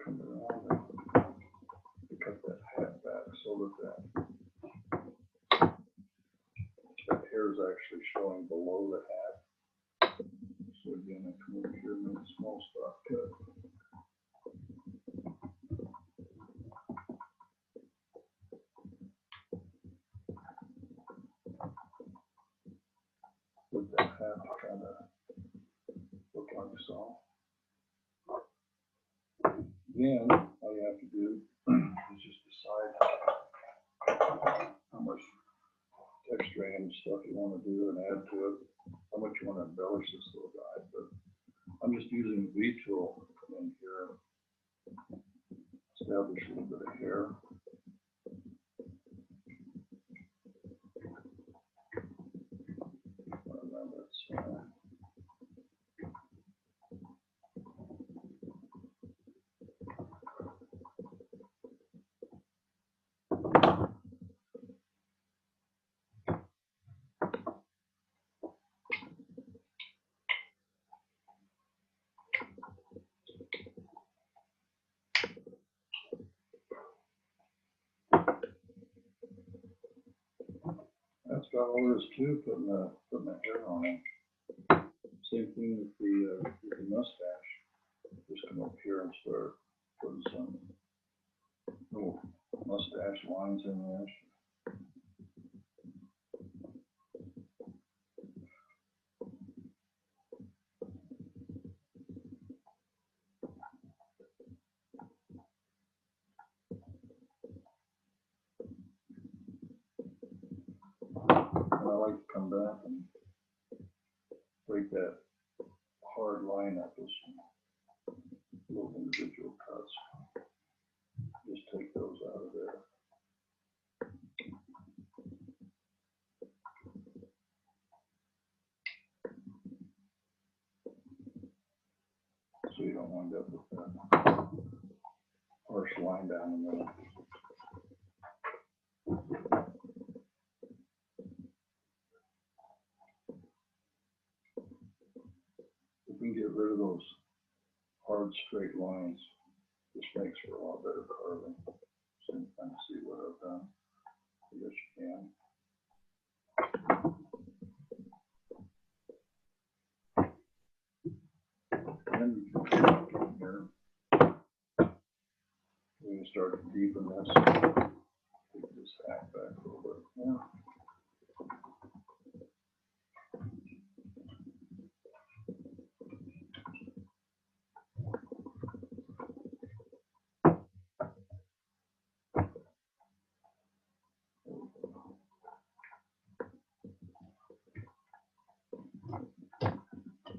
Come around and cut that hat back so that hair is actually showing below the hat. So again, I come over here and make a small spot cut. With that hat kind of look like so. Then all you have to do is just decide how much texturing and stuff you want to do and add to it. how much you want to embellish this little guy, but I'm just using the V tool to come in here, establish a little bit of hair. And then let's, that's about all there is to putting the hair on him. Same thing with the mustache. Just come up here and start putting some little mustache lines in there. And I like to come back and break that hard line up with some little individual cuts. Just take those out of there. So you don't wind up with that harsh line down the middle. If we can get rid of those hard straight lines, this makes for a lot better carving. So you can kind of see what I've done. I guess you can. And then you can come here. We can start to deepen this. Take this hack back a little bit more.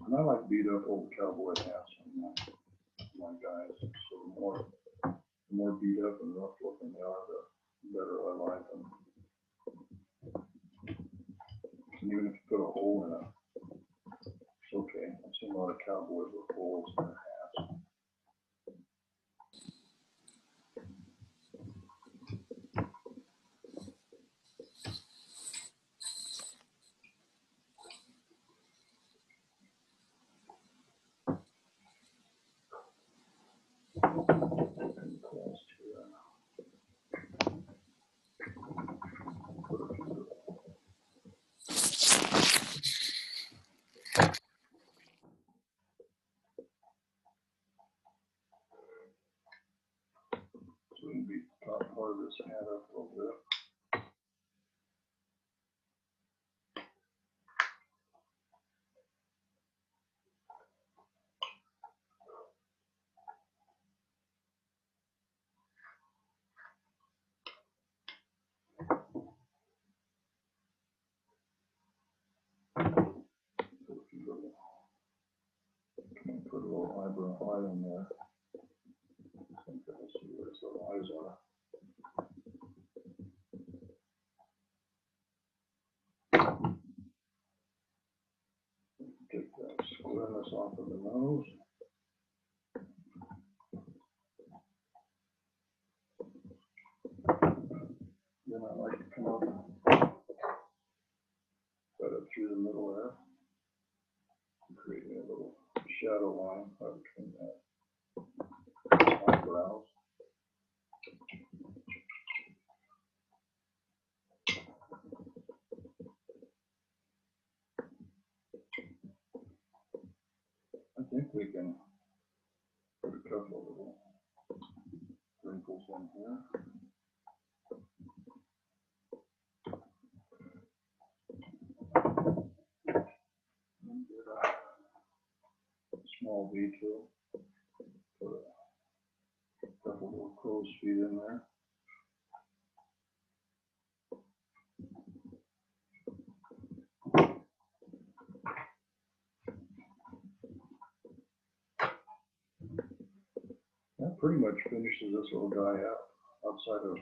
And I like beat up old cowboy hats on my guys. So the more beat up and rough looking they are, the better I like them. And even if you put a hole in it, it's okay. I've seen a lot of cowboys with holes in their hats. And close to put a few. So we can beat the top part of this hat up a little bit. Put a few little, put a little eyebrow eye in there. I think that'll see where his little eyes are. Take that squareness off of the nose. Then I like to come up right up through the middle there, creating a little shadow line right between that eyebrows. I think we can put a couple of little wrinkles in here. And get a small V tool. Put a couple little crow's feet in there. that pretty much finishes this little guy up outside of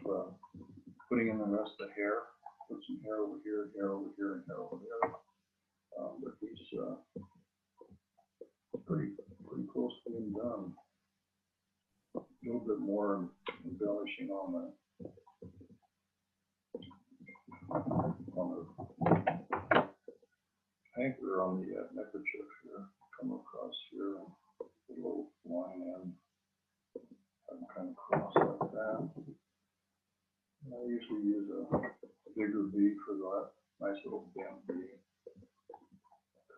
putting in the rest of the hair. Put some hair over here, hair over here, and hair over there. But he's pretty close to being done. A little bit more embellishing on the anchor on the neckerchief here. Come across here, and a little line in, and kind of cross like that. And I usually use a bigger bead for that. Nice little bent bead.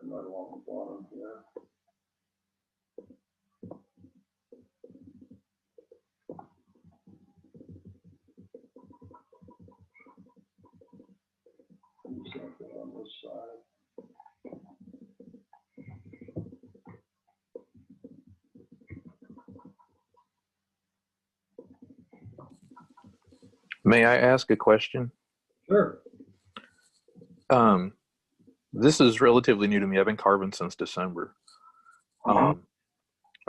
Come right along the bottom here. Do something on this side. May I ask a question? Sure. This is relatively new to me. I've been carving since December. And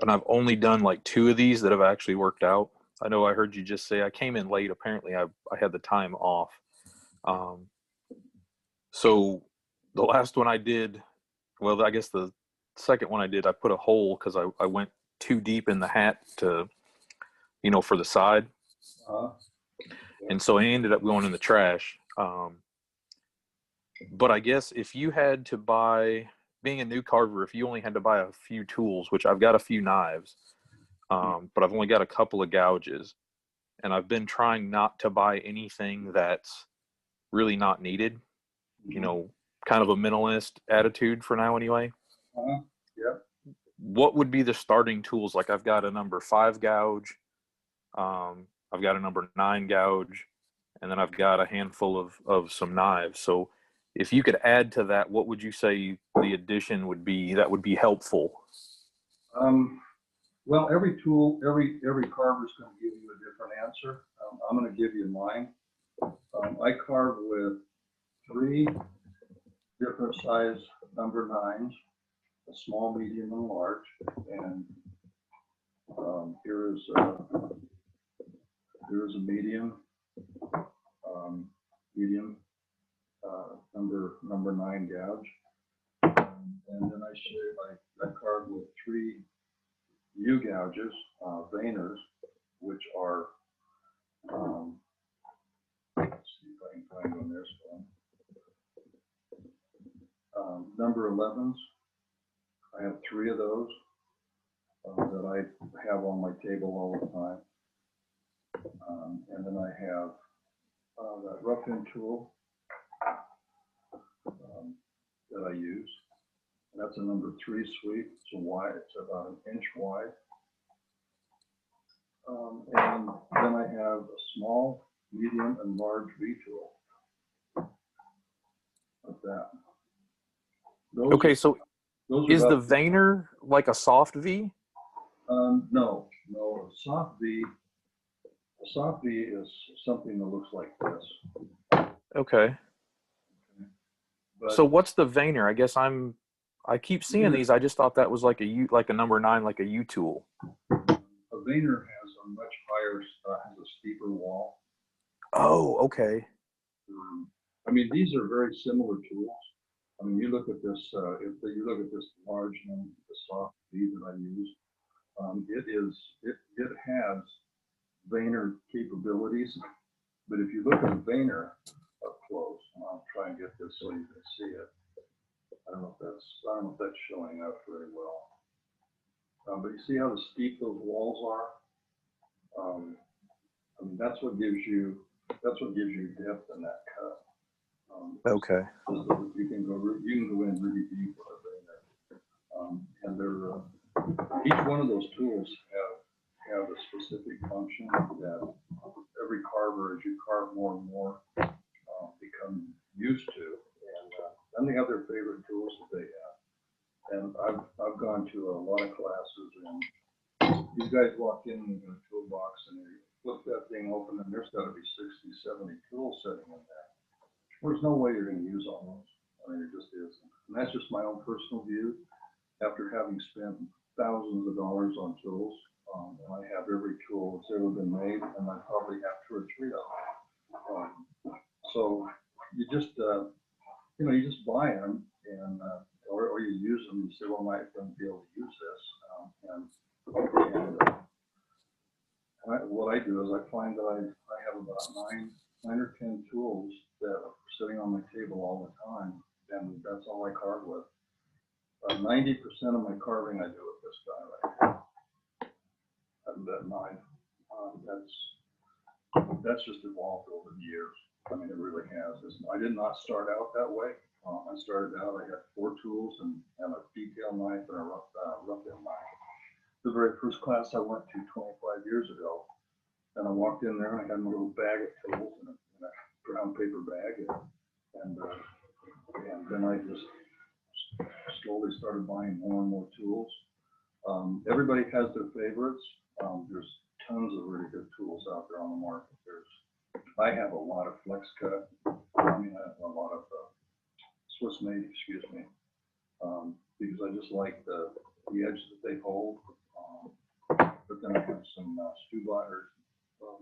I've only done like 2 of these that have actually worked out. I know I heard you just say I came in late. Apparently I had the time off. So the last one I did, well, I guess the second one I did, I put a hole because I went too deep in the hat to, for the side. And so I ended up going in the trash. But I guess if you had to buy, being a new carver, if you only had to buy a few tools, which I've got a few knives, but I've only got a couple of gouges, and I've been trying not to buy anything that's really not needed, kind of a minimalist attitude for now anyway. Yeah. What would be the starting tools? Like I've got a number 5 gouge, I've got a number 9 gouge, and then I've got a handful of some knives. So if you could add to that, what would you say the addition would be that would be helpful? Well, every tool, every carver is going to give you a different answer. I'm going to give you mine. I carve with 3 different size number 9s, a small, medium, and large. And here is a medium, number 9 gouge. And then I carve with 3 U gouges, veiners, which are, let's see if I can find on this one. Number 11s, I have 3 of those that I have on my table all the time. And then I have that rough-in tool that I use. And that's a number 3 sweep. It's wide. It's about 1 inch wide. And then I have a small, medium, and large V tool. Like that. Okay, so is the veiner like a soft V? No, a soft V. A soft V is something that looks like this. Okay. But So what's the veiner? I guess I keep seeing these. I just thought that was like a number 9, like a U tool. a veiner has a much higher, has a steeper wall. Oh, okay. I mean, these are very similar tools. I mean, you look at this, if you look at this large one, the soft V that I use, it has veiner capabilities, but if you look at a veiner up close, and I'll try and get this so you can see it. I don't know if that's showing up very well. But you see how steep those walls are? I mean, that's what gives you depth in that cut. Okay. You can go in really deep with a veiner. And they're each one of those tools have a specific function that every carver, as you carve more and more, become used to, and then they have their favorite tools that they have. And I've gone to a lot of classes, and you guys walk in a toolbox and you flip that thing open, and there's got to be 60, 70 tools sitting in there. There's no way you're going to use all those. I mean, it just isn't. And that's just my own personal view. After having spent thousands of dollars on tools, and I have every tool that's ever been made, and I probably have 2 or 3 of them. So you just, you just buy them, and or you use them. You say, well, I might be able to use this, what I do is I find that I have about 9 or 10 tools that are sitting on my table all the time, and that's all I carve with. 90% of my carving I do with this guy right here. That knife. That's just evolved over the years. I mean, it really has. I did not start out that way. I started out, I had 4 tools and a detail knife and a rough end knife. The very first class I went to 25 years ago, and I walked in there and I had my little bag of tools in a brown paper bag, and then I just slowly started buying more and more tools. Everybody has their favorites. There's tons of really good tools out there on the market. I have a lot of flex cut. I have a lot of Swiss made, excuse me, because I just like the edge that they hold. But then I have some Stublatters,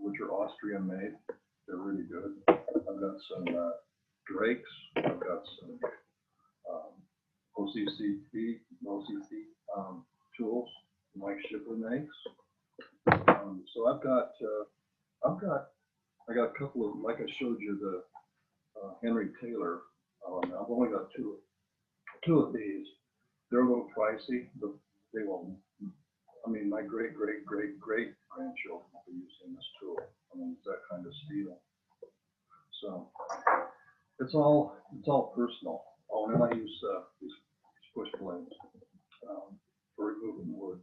which are Austrian made. They're really good. I've got some Drakes. I've got some OCC tools Mike Shipley makes. So I got a couple of, like I showed you, the Henry Taylor. I've only got two of these. They're a little pricey, but they will. I mean, my great grandchildren will be using this tool. I mean, it's that kind of steel. So it's all personal. Oh, and then I use these push blades for removing wood.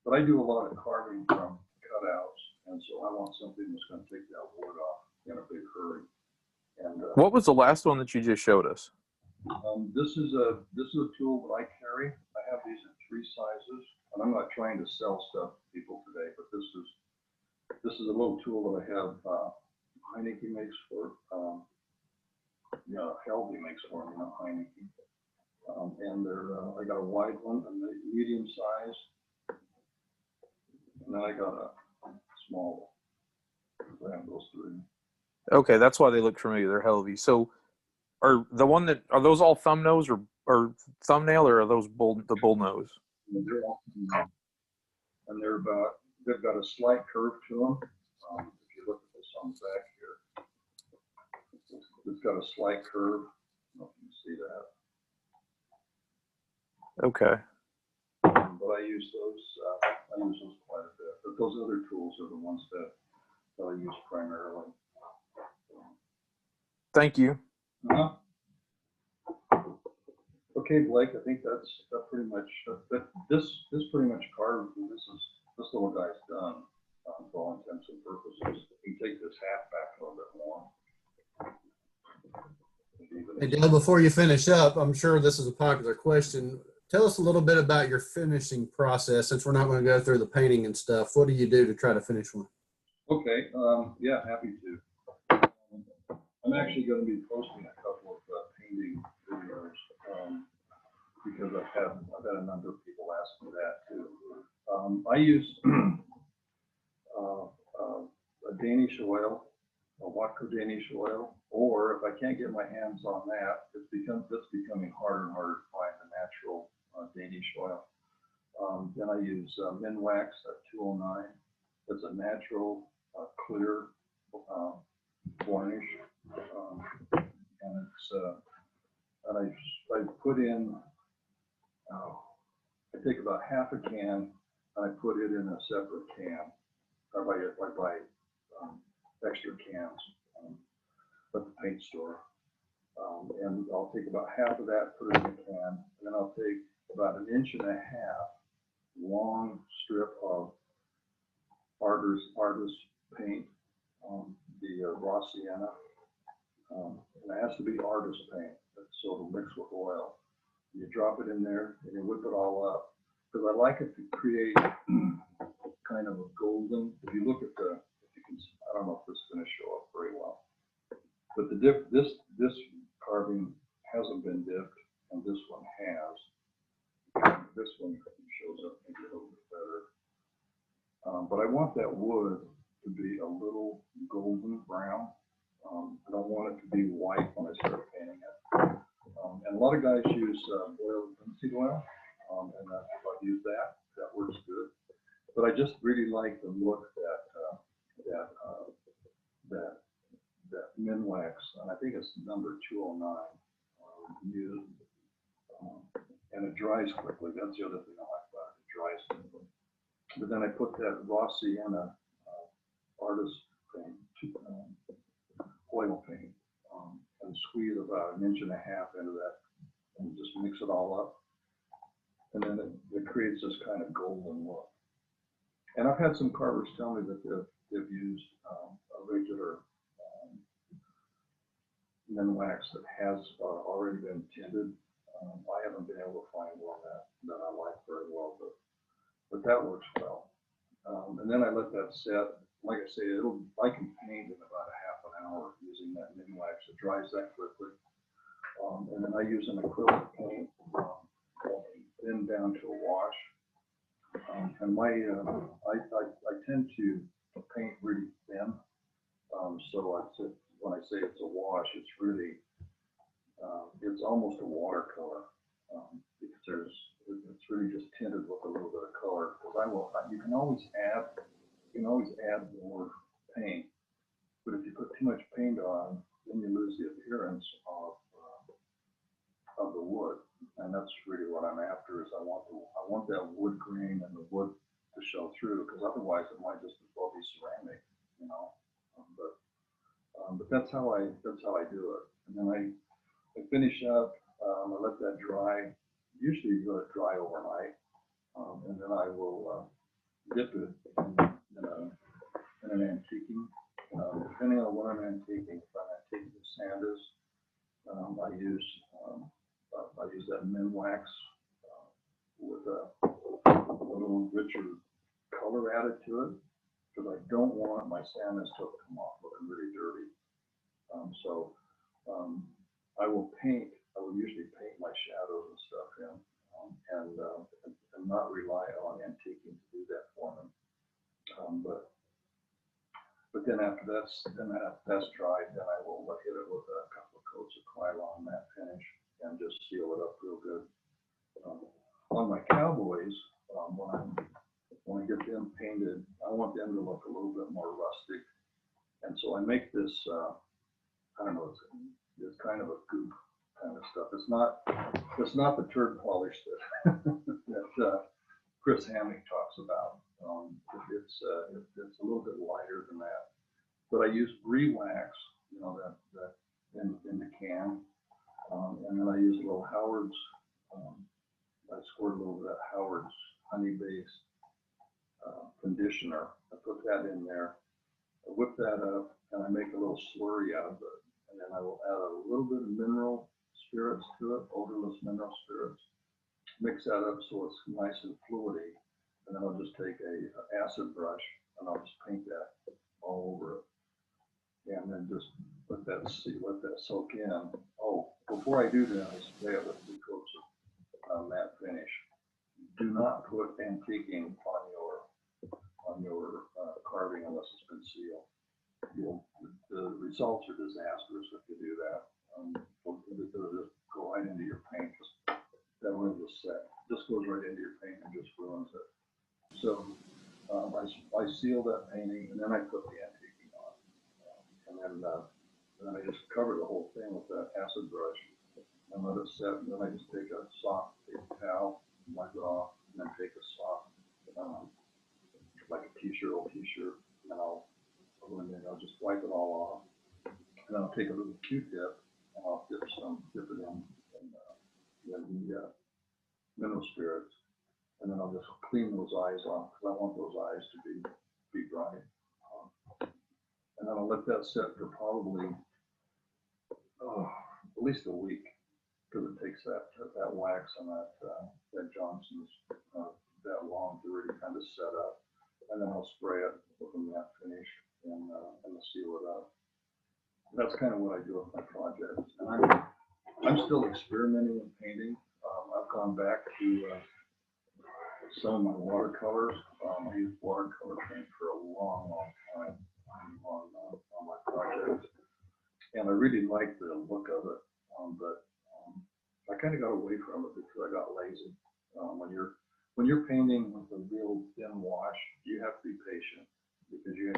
But I do a lot of carving from cutouts, and so I want something that's going to take that wood off in a big hurry. And What was the last one that you just showed us? this is a tool that I carry. I have these in 3 sizes, and I'm not trying to sell stuff to people today, but this is a little tool that I have. Heineke makes for, Helvey makes for me, not Heineke. And I got a wide one, a medium size, and then I got a small one. I have those 3. Okay, that's why they look familiar. They're Helvey. So, are those all thumb nose or thumbnail, or are those the bull nose? And they're all, and they've got a slight curve to them. If you look at this on the back here, it's got a slight curve. I don't know if you can see that. Okay. But I use those quite a bit. But those other tools are the ones that I use primarily. Thank you. Uh-huh. Okay, Blake, I think that's pretty much this pretty much carved. This little guy's done for all intents and purposes. You can take this half back a little bit more. Hey, Dale, before you finish up, I'm sure this is a popular question. Tell us a little bit about your finishing process, since we're not going to go through the painting and stuff. What do you do to try to finish one? Okay, yeah, happy to. I'm actually going to be posting a couple of painting videos because I've had a number of people ask me that too. I use a Danish oil, a Watco Danish oil, or if I can't get my hands on that, it's becoming harder and harder to find the natural Danish oil. Then I use Minwax 209. It's a natural clear varnish, and it's and I put in. I take about half a can and I put it in a separate can. I buy extra cans at the paint store, and I'll take about half of that, put it in a can, and then I'll take about 1.5 inches long strip of artist paint, the raw sienna, and it has to be artist paint, so it'll mix with oil. You drop it in there and you whip it all up, because I like it to create kind of a golden. If you look at I don't know if this is going to show up very well, but this carving hasn't been dipped, and this one has. This one shows up maybe a little bit better. but I want that wood to be a little golden brown. I don't want it to be white when I start painting it. And a lot of guys use boiled linseed oil, and I've used that. That works good. But I just really like the look that Minwax, and I think it's number 209, used. And it dries quickly. That's the other thing I like about it. It dries quickly. But then I put that raw sienna artist paint, oil paint, and squeeze about 1.5 inches into that and just mix it all up. And then it creates this kind of golden look. And I've had some carvers tell me that they've used a regular Minwax that has already been tinted. I haven't been able to find one that I like very well, but that works well. And then I let that set. Like I say, I can paint in about a half an hour using that Minwax. It dries that quickly. And then I use an acrylic paint, thin down to a wash. And I tend to paint really thin. So when I say it's a wash, it's really, it's almost a watercolor, because it's really just tinted with a little bit of color. Because you can always add more paint, but if you put too much paint on, then you lose the appearance of the wood. And that's really what I'm after. Is I want that wood grain and the wood to show through, because otherwise it might just as well be ceramic, you know. But that's how I do it. And then I finish up. I let that dry. Usually you let it dry overnight, and then I will dip it in an antiquing. Depending on what I'm antiquing, if I'm antiquing the sanders, I use that Minwax with a little richer color added to it, because I don't want my sanders to come off looking really dirty. I will usually paint my shadows and stuff in, and not rely on antiquing to do that for me. But then after that's dried, then I will hit it with a couple of coats of Krylon matte finish and just seal it up real good. On my cowboys, when I get them painted, I want them to look a little bit more rustic, and so I make this. I don't know. It's kind of a goop kind of stuff. It's not the turd polish that Chris Hamming talks about. It's a little bit lighter than that. But I use Rewax, that in the can, and then I use a little Howard's. I squirt a little bit of Howard's honey-based conditioner. I put that in there. I whip that up, and I make a little slurry out of it. And then I will add a little bit of mineral spirits to it, odorless mineral spirits. Mix that up so it's nice and fluidy. And then I'll just take a acid brush and I'll just paint that all over it. And then just let that soak in. Oh, before I do that, I spray it with 2 coats of matte finish. Do not put antiquing on your carving unless it's been sealed. The results are disastrous if you do that. It'll just go right into your paint. That ruins the set. Just goes right into your paint and just ruins it. So I seal that painting, and then I put the antiquing on, and then I just cover the whole thing with that acid brush and let it set. And then I just take a soft paper towel, wipe it off, and then take a soft, like a old t-shirt, and then I'll just wipe it all off. And then I'll take a little Q-tip and I'll dip it in the mineral spirits. And then I'll just clean those eyes off, because I want those eyes to be bright. And then I'll let that sit for probably at least a week, because it takes that wax and that Johnson's that long to really kind of set up. And then I'll spray it with a matte finish and seal it up. That's kind of what I do with my projects. And I'm still experimenting with painting. I've gone back to some of my watercolors. I used watercolor paint for a long, long time on my projects. And I really liked the look of it, but I kind of got away from it because I got lazy. When you're painting with a real thin wash, you have to be patient because you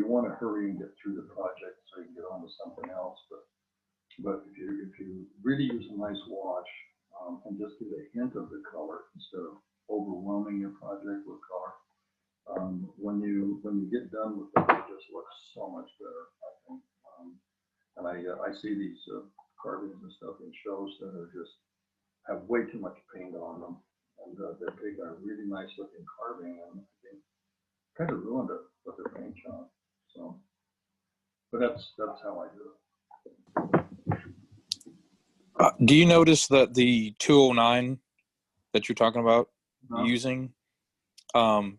want to hurry and get through the project so you can get on to something else. But if you really use a nice wash and just get a hint of the color instead of overwhelming your project with color, when you get done with it, it just looks so much better, I think. And I see these carvings and stuff in shows that are just have way too much paint on them, and they take a really nice looking carving and they kind of ruined it with their paint job. So, but that's how I do it. Do you notice that the 209 that you're talking about Huh? using,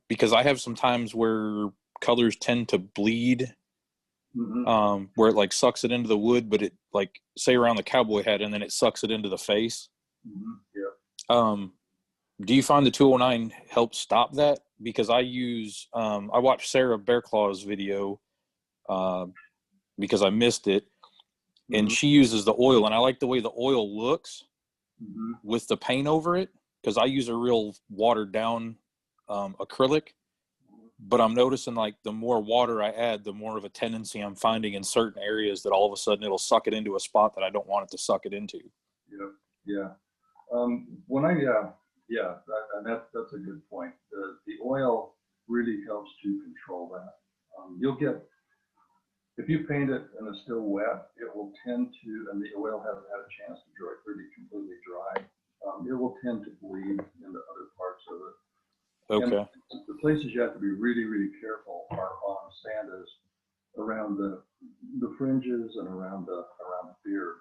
because I have some times where colors tend to bleed, where it like sucks it into the wood, but it like say around the cowboy hat and then it sucks it into the face. Yeah. Do you find the 209 helps stop that? Because I use, I watched Sarah Bearclaw's video because I missed it, and she uses the oil, and I like the way the oil looks with the paint over it, because I use a real watered down acrylic. But I'm noticing like the more water I add, the more of a tendency I'm finding in certain areas that all of a sudden it'll suck it into a spot that I don't want it to suck it into. Yeah. That's a good point. The oil really helps to control that. You'll get, if you paint it and it's still wet, it will tend to, and the oil hasn't had a chance to dry, really completely dry, it will tend to bleed into other parts of it. Okay. And the places you have to be really, really careful are on sanders around the fringes and around the beard,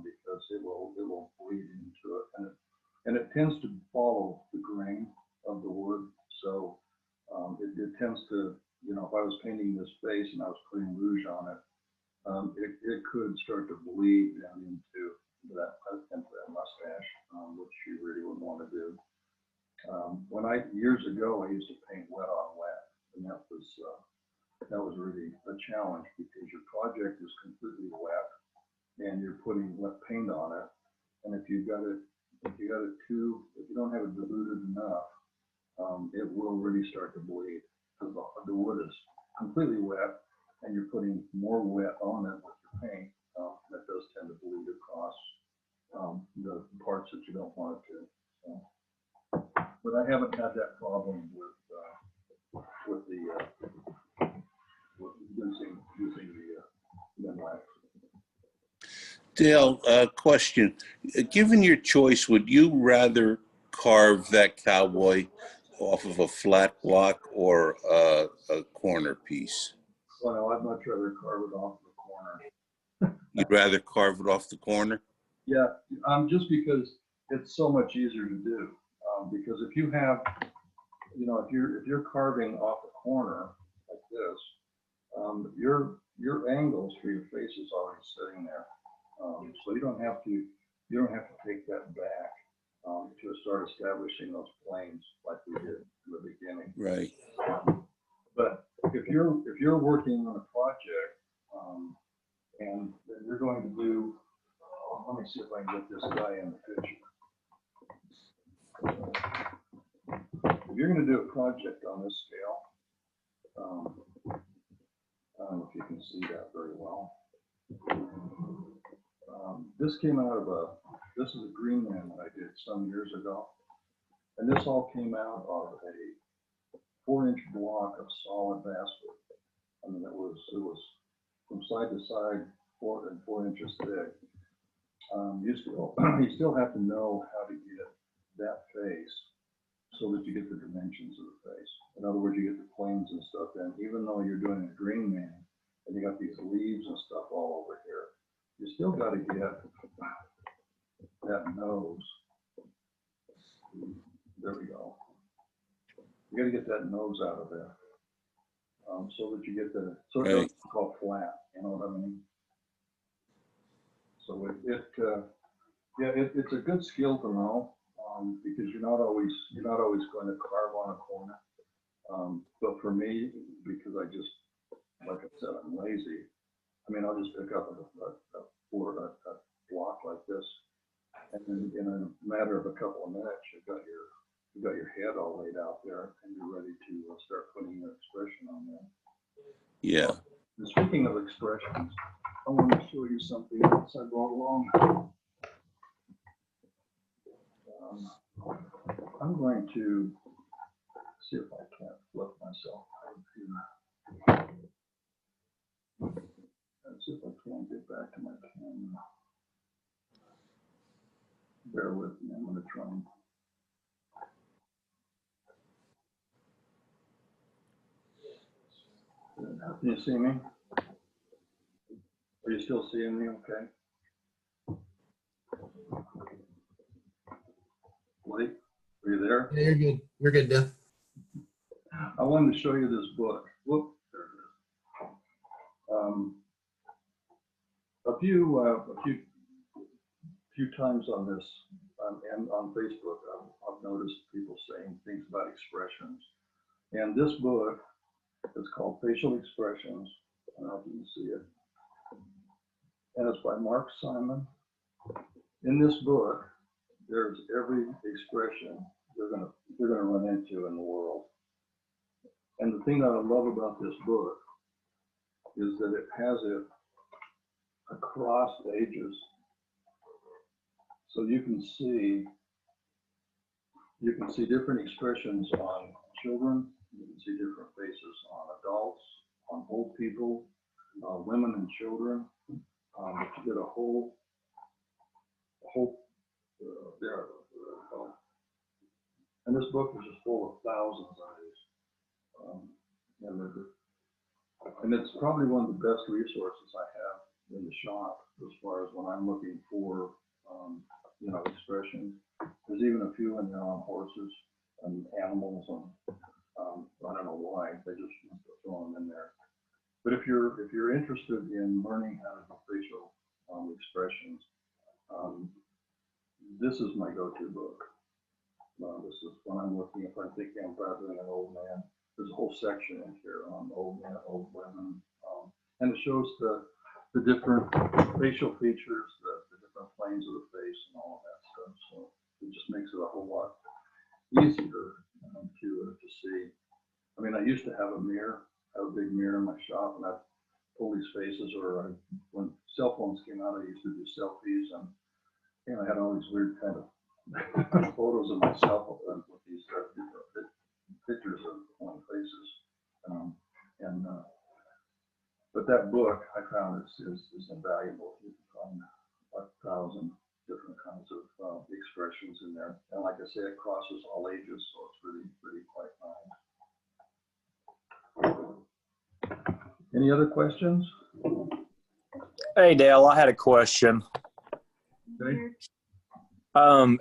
because it will bleed into it, and it tends to follow the grain of the wood. So it tends to, if I was painting this face and I was putting rouge on it, it could start to bleed down into that mustache, which you really wouldn't want to do. Years ago, I used to paint wet on wet, and that was really a challenge because your project is completely wet and you're putting wet paint on it. And if you don't have it diluted enough, it will really start to bleed because the wood is completely wet and you're putting more wet on it with your paint. That does tend to bleed across the parts that you don't want it to. So. But I haven't had that problem with using the wax. Dale, question. Given your choice, would you rather carve that cowboy off of a flat block or a corner piece? Well, I'd much rather carve it off the corner. You'd rather carve it off the corner? Yeah, just because it's so much easier to do. Because if you have, if you're carving off a corner like this, your angles for your face is already sitting there. So you don't have to take that back to start establishing those planes like we did in the beginning. Right. But if you're working on a project and you're going to do, let me see if I can get this guy in the picture. If you're going to do a project on this scale, I don't know if you can see that very well. This came out of this is a green man that I did some years ago. And this all came out of a 4-inch block of solid basswood. I mean, it was from side to side, 4 inches thick. You still have to know how to get that face so that you get the dimensions of the face. In other words, you get the planes and stuff in, even though you're doing a green man and you got these leaves and stuff all over here, you still got to get that nose. There we go. You got to get that nose out of there, so that you get so it doesn't go flat. You know what I mean? So it's a good skill to know. because you're not always going to carve on a corner. But for me, because I just, like I said, I'm lazy. I mean, I'll just pick up a block like this, and then in a matter of a couple of minutes, you've got your head all laid out there, and you're ready to start putting your expression on there. Yeah. And speaking of expressions, I want to show you something else I brought along. I'm going to see if I can't flip myself out of here. Let's see if I can get back to my camera. Bear with me, I'm going to try and. Can you see me? Are you still seeing me okay? Blake, are you there? Yeah, you're good. You're good, Dale. I wanted to show you this book. Whoop, there it is. A few times on this and on Facebook, I've noticed people saying things about expressions. And this book is called Facial Expressions. I don't know if you can see it. And it's by Mark Simon. In this book, there's every expression you're gonna run into in the world. And the thing that I love about this book is that it has it across ages. So you can see different expressions on children, you can see different faces on adults, on old people, women and children. But you get a whole there. And this book is just full of thousands of these. And it's probably one of the best resources I have in the shop as far as when I'm looking for, expressions. There's even a few in there on horses and animals, and I don't know why they just throw them in there. But if you're interested in learning how to do facial expressions, this is my go-to book. This is when I'm looking, if I'm thinking I'm bothering an old man, there's a whole section in here on old men, old women, and it shows the different facial features, the different planes of the face and all of that stuff. So it just makes it a whole lot easier to see. I mean, I used to have a big mirror in my shop, and I'd pull these faces, or when cell phones came out, I used to do selfies, and I had all these weird kind of photos of myself with these different pictures of my faces. But that book I found is invaluable. You can find 1,000 different kinds of expressions in there. And like I say, it crosses all ages, so it's really quite nice. Any other questions? Hey, Dale, I had a question. Okay.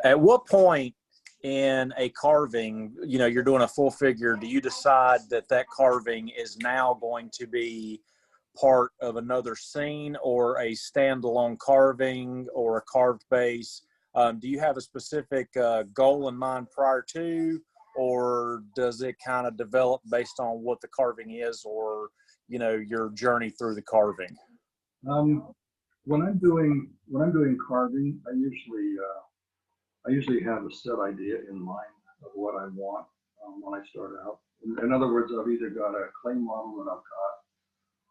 At what point in a carving, you're doing a full figure, do you decide that carving is now going to be part of another scene or a standalone carving or a carved base? Do you have a specific goal in mind prior to, or does it kind of develop based on what the carving is, or your journey through the carving? When I'm doing carving, I usually have a set idea in mind of what I want when I start out. In other words, I've either got a clay model that I've got,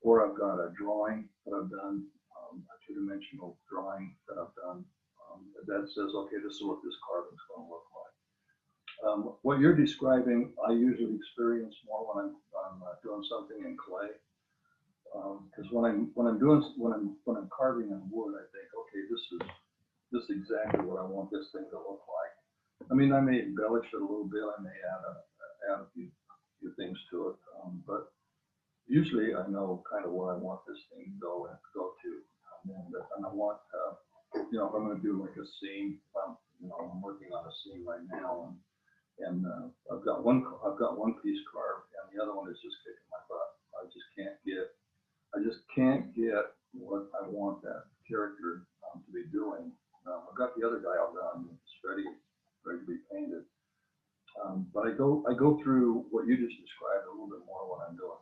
or I've got a drawing that I've done, a two-dimensional drawing that I've done that says, okay, this is what this carving is going to look like. What you're describing, I usually experience more when I'm doing something in clay. Because when I'm carving in wood, I think, okay, this is exactly what I want this thing to look like. I mean, I may embellish it a little bit. I may add a few things to it, but usually I know kind of where I want this thing to go to. And I want, if I'm going to do like a scene, I'm working on a scene right now, and I've got one piece carved, and the other one is just kicking my butt. I just can't get what I want that character to be doing. I've got the other guy all done. It's ready to be But I go through what you just described a little bit more when I'm doing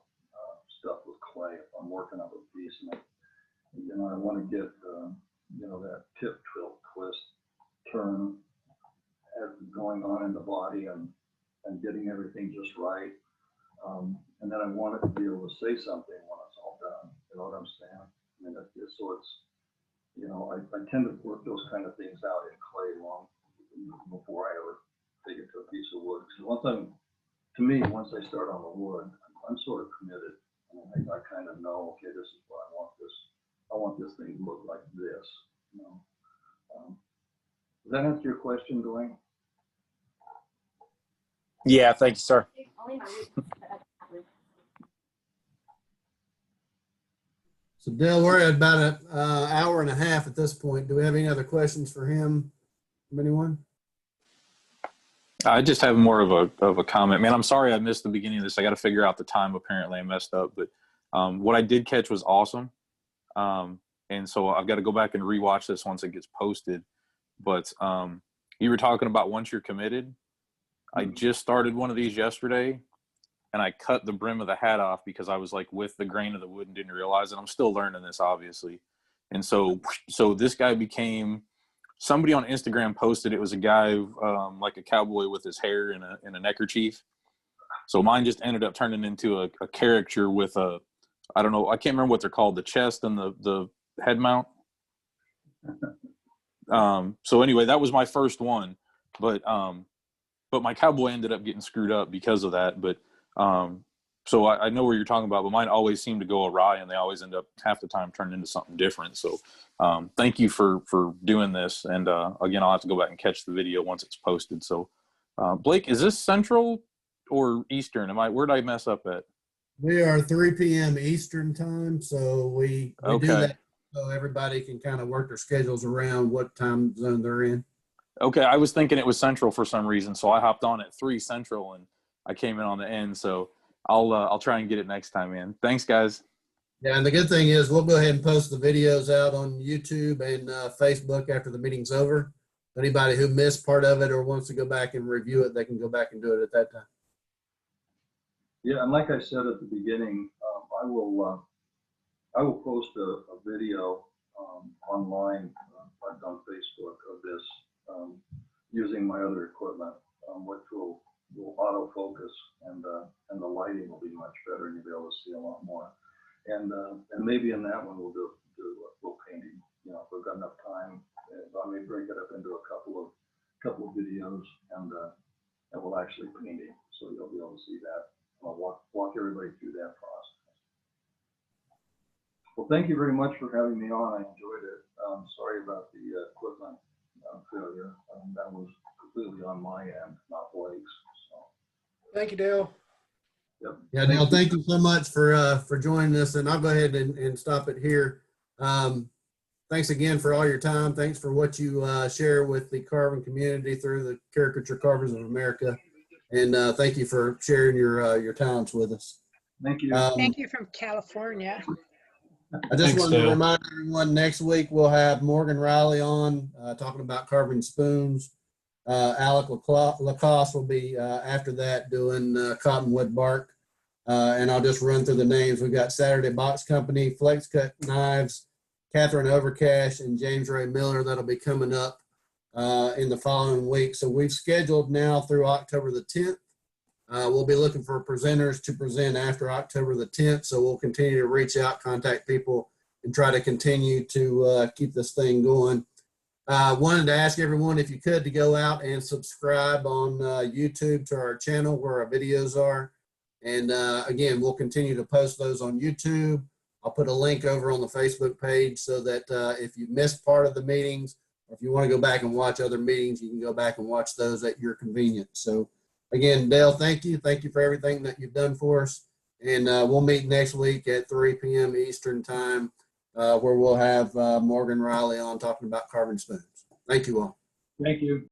stuff with clay. If I'm working up a piece and I want to get that tip, tilt, twist, turn going on in the body and getting everything just right. And then I want it to be able to say something when it's all done. You know what I'm saying? I mean, so it's, I tend to work those kind of things out in clay long before I ever take it to a piece of wood. So once I start on the wood, I'm sort of committed. I kind of know, okay, this is what I want this. I want this thing to look like this. Does that answer your question, Dwayne? Yeah, thank you, sir. So Dale, we're at about an hour and a half at this point. Do we have any other questions for him from anyone? I just have more of a comment. Man, I'm sorry I missed the beginning of this. I got to figure out the time. Apparently, I messed up. But what I did catch was awesome. And so I've got to go back and rewatch this once it gets posted. But you were talking about once you're committed. I just started one of these yesterday, and I cut the brim of the hat off because I was like with the grain of the wood and didn't realize it. I'm still learning this, obviously. And so this guy became – somebody on Instagram posted it was a guy like a cowboy with his hair in a neckerchief. So mine just ended up turning into a caricature with I don't know, I can't remember what they're called, the chest and the head mount. So anyway, that was my first one, but my cowboy ended up getting screwed up because of that. But so I know where you're talking about, but mine always seem to go awry, and they always end up half the time turning into something different. So thank you for doing this. And again, I'll have to go back and catch the video once it's posted. So Blake, is this Central or Eastern? Where did I mess up at? We are 3 p.m. Eastern time, so we do that so everybody can kind of work their schedules around what time zone they're in. Okay, I was thinking it was Central for some reason, so I hopped on at 3 Central and I came in on the end. So I'll try and get it next time, man. Thanks, guys. Yeah, and the good thing is we'll go ahead and post the videos out on YouTube and Facebook after the meeting's over. Anybody who missed part of it or wants to go back and review it, they can go back and do it at that time. Yeah, and like I said at the beginning, I will post a video online on Facebook of this using my other equipment, which will autofocus and the lighting will be much better and you'll be able to see a lot more. And maybe in that one we'll do a little painting. If we've got enough time, I may break it up into a couple of videos and we'll actually paint it, so you'll be able to see that. I'll walk everybody through that process. Well, thank you very much for having me on. I enjoyed it. Sorry about the equipment failure. That was completely on my end, not Blake's. So. Thank you, Dale. Yep. Yeah, Dale, thank you so much for joining us, and I'll go ahead and stop it here. Thanks again for all your time. Thanks for what you share with the carving community through the Caricature Carvers of America. And thank you for sharing your talents with us. Thank you. Thank you from California. I just wanted to remind everyone, next week we'll have Morgan Riley on talking about carving spoons. Alec Lacoste will be after that doing cottonwood bark. And I'll just run through the names. We've got Saturday Box Company, Flex Cut Knives, Catherine Overcash, and James Ray Miller. That'll be coming up in the following week. So we've scheduled now through October the 10th. We'll be looking for presenters to present after October the 10th. So we'll continue to reach out, contact people, and try to continue to keep this thing going. Wanted to ask everyone, if you could, to go out and subscribe on YouTube to our channel where our videos are. And again, we'll continue to post those on YouTube. I'll put a link over on the Facebook page so that if you missed part of the meetings, or if you want to go back and watch other meetings, you can go back and watch those at your convenience. So again, Dale, thank you. Thank you for everything that you've done for us. And we'll meet next week at 3 p.m. Eastern time, where we'll have Morgan Riley on talking about carving spoons. Thank you all. Thank you.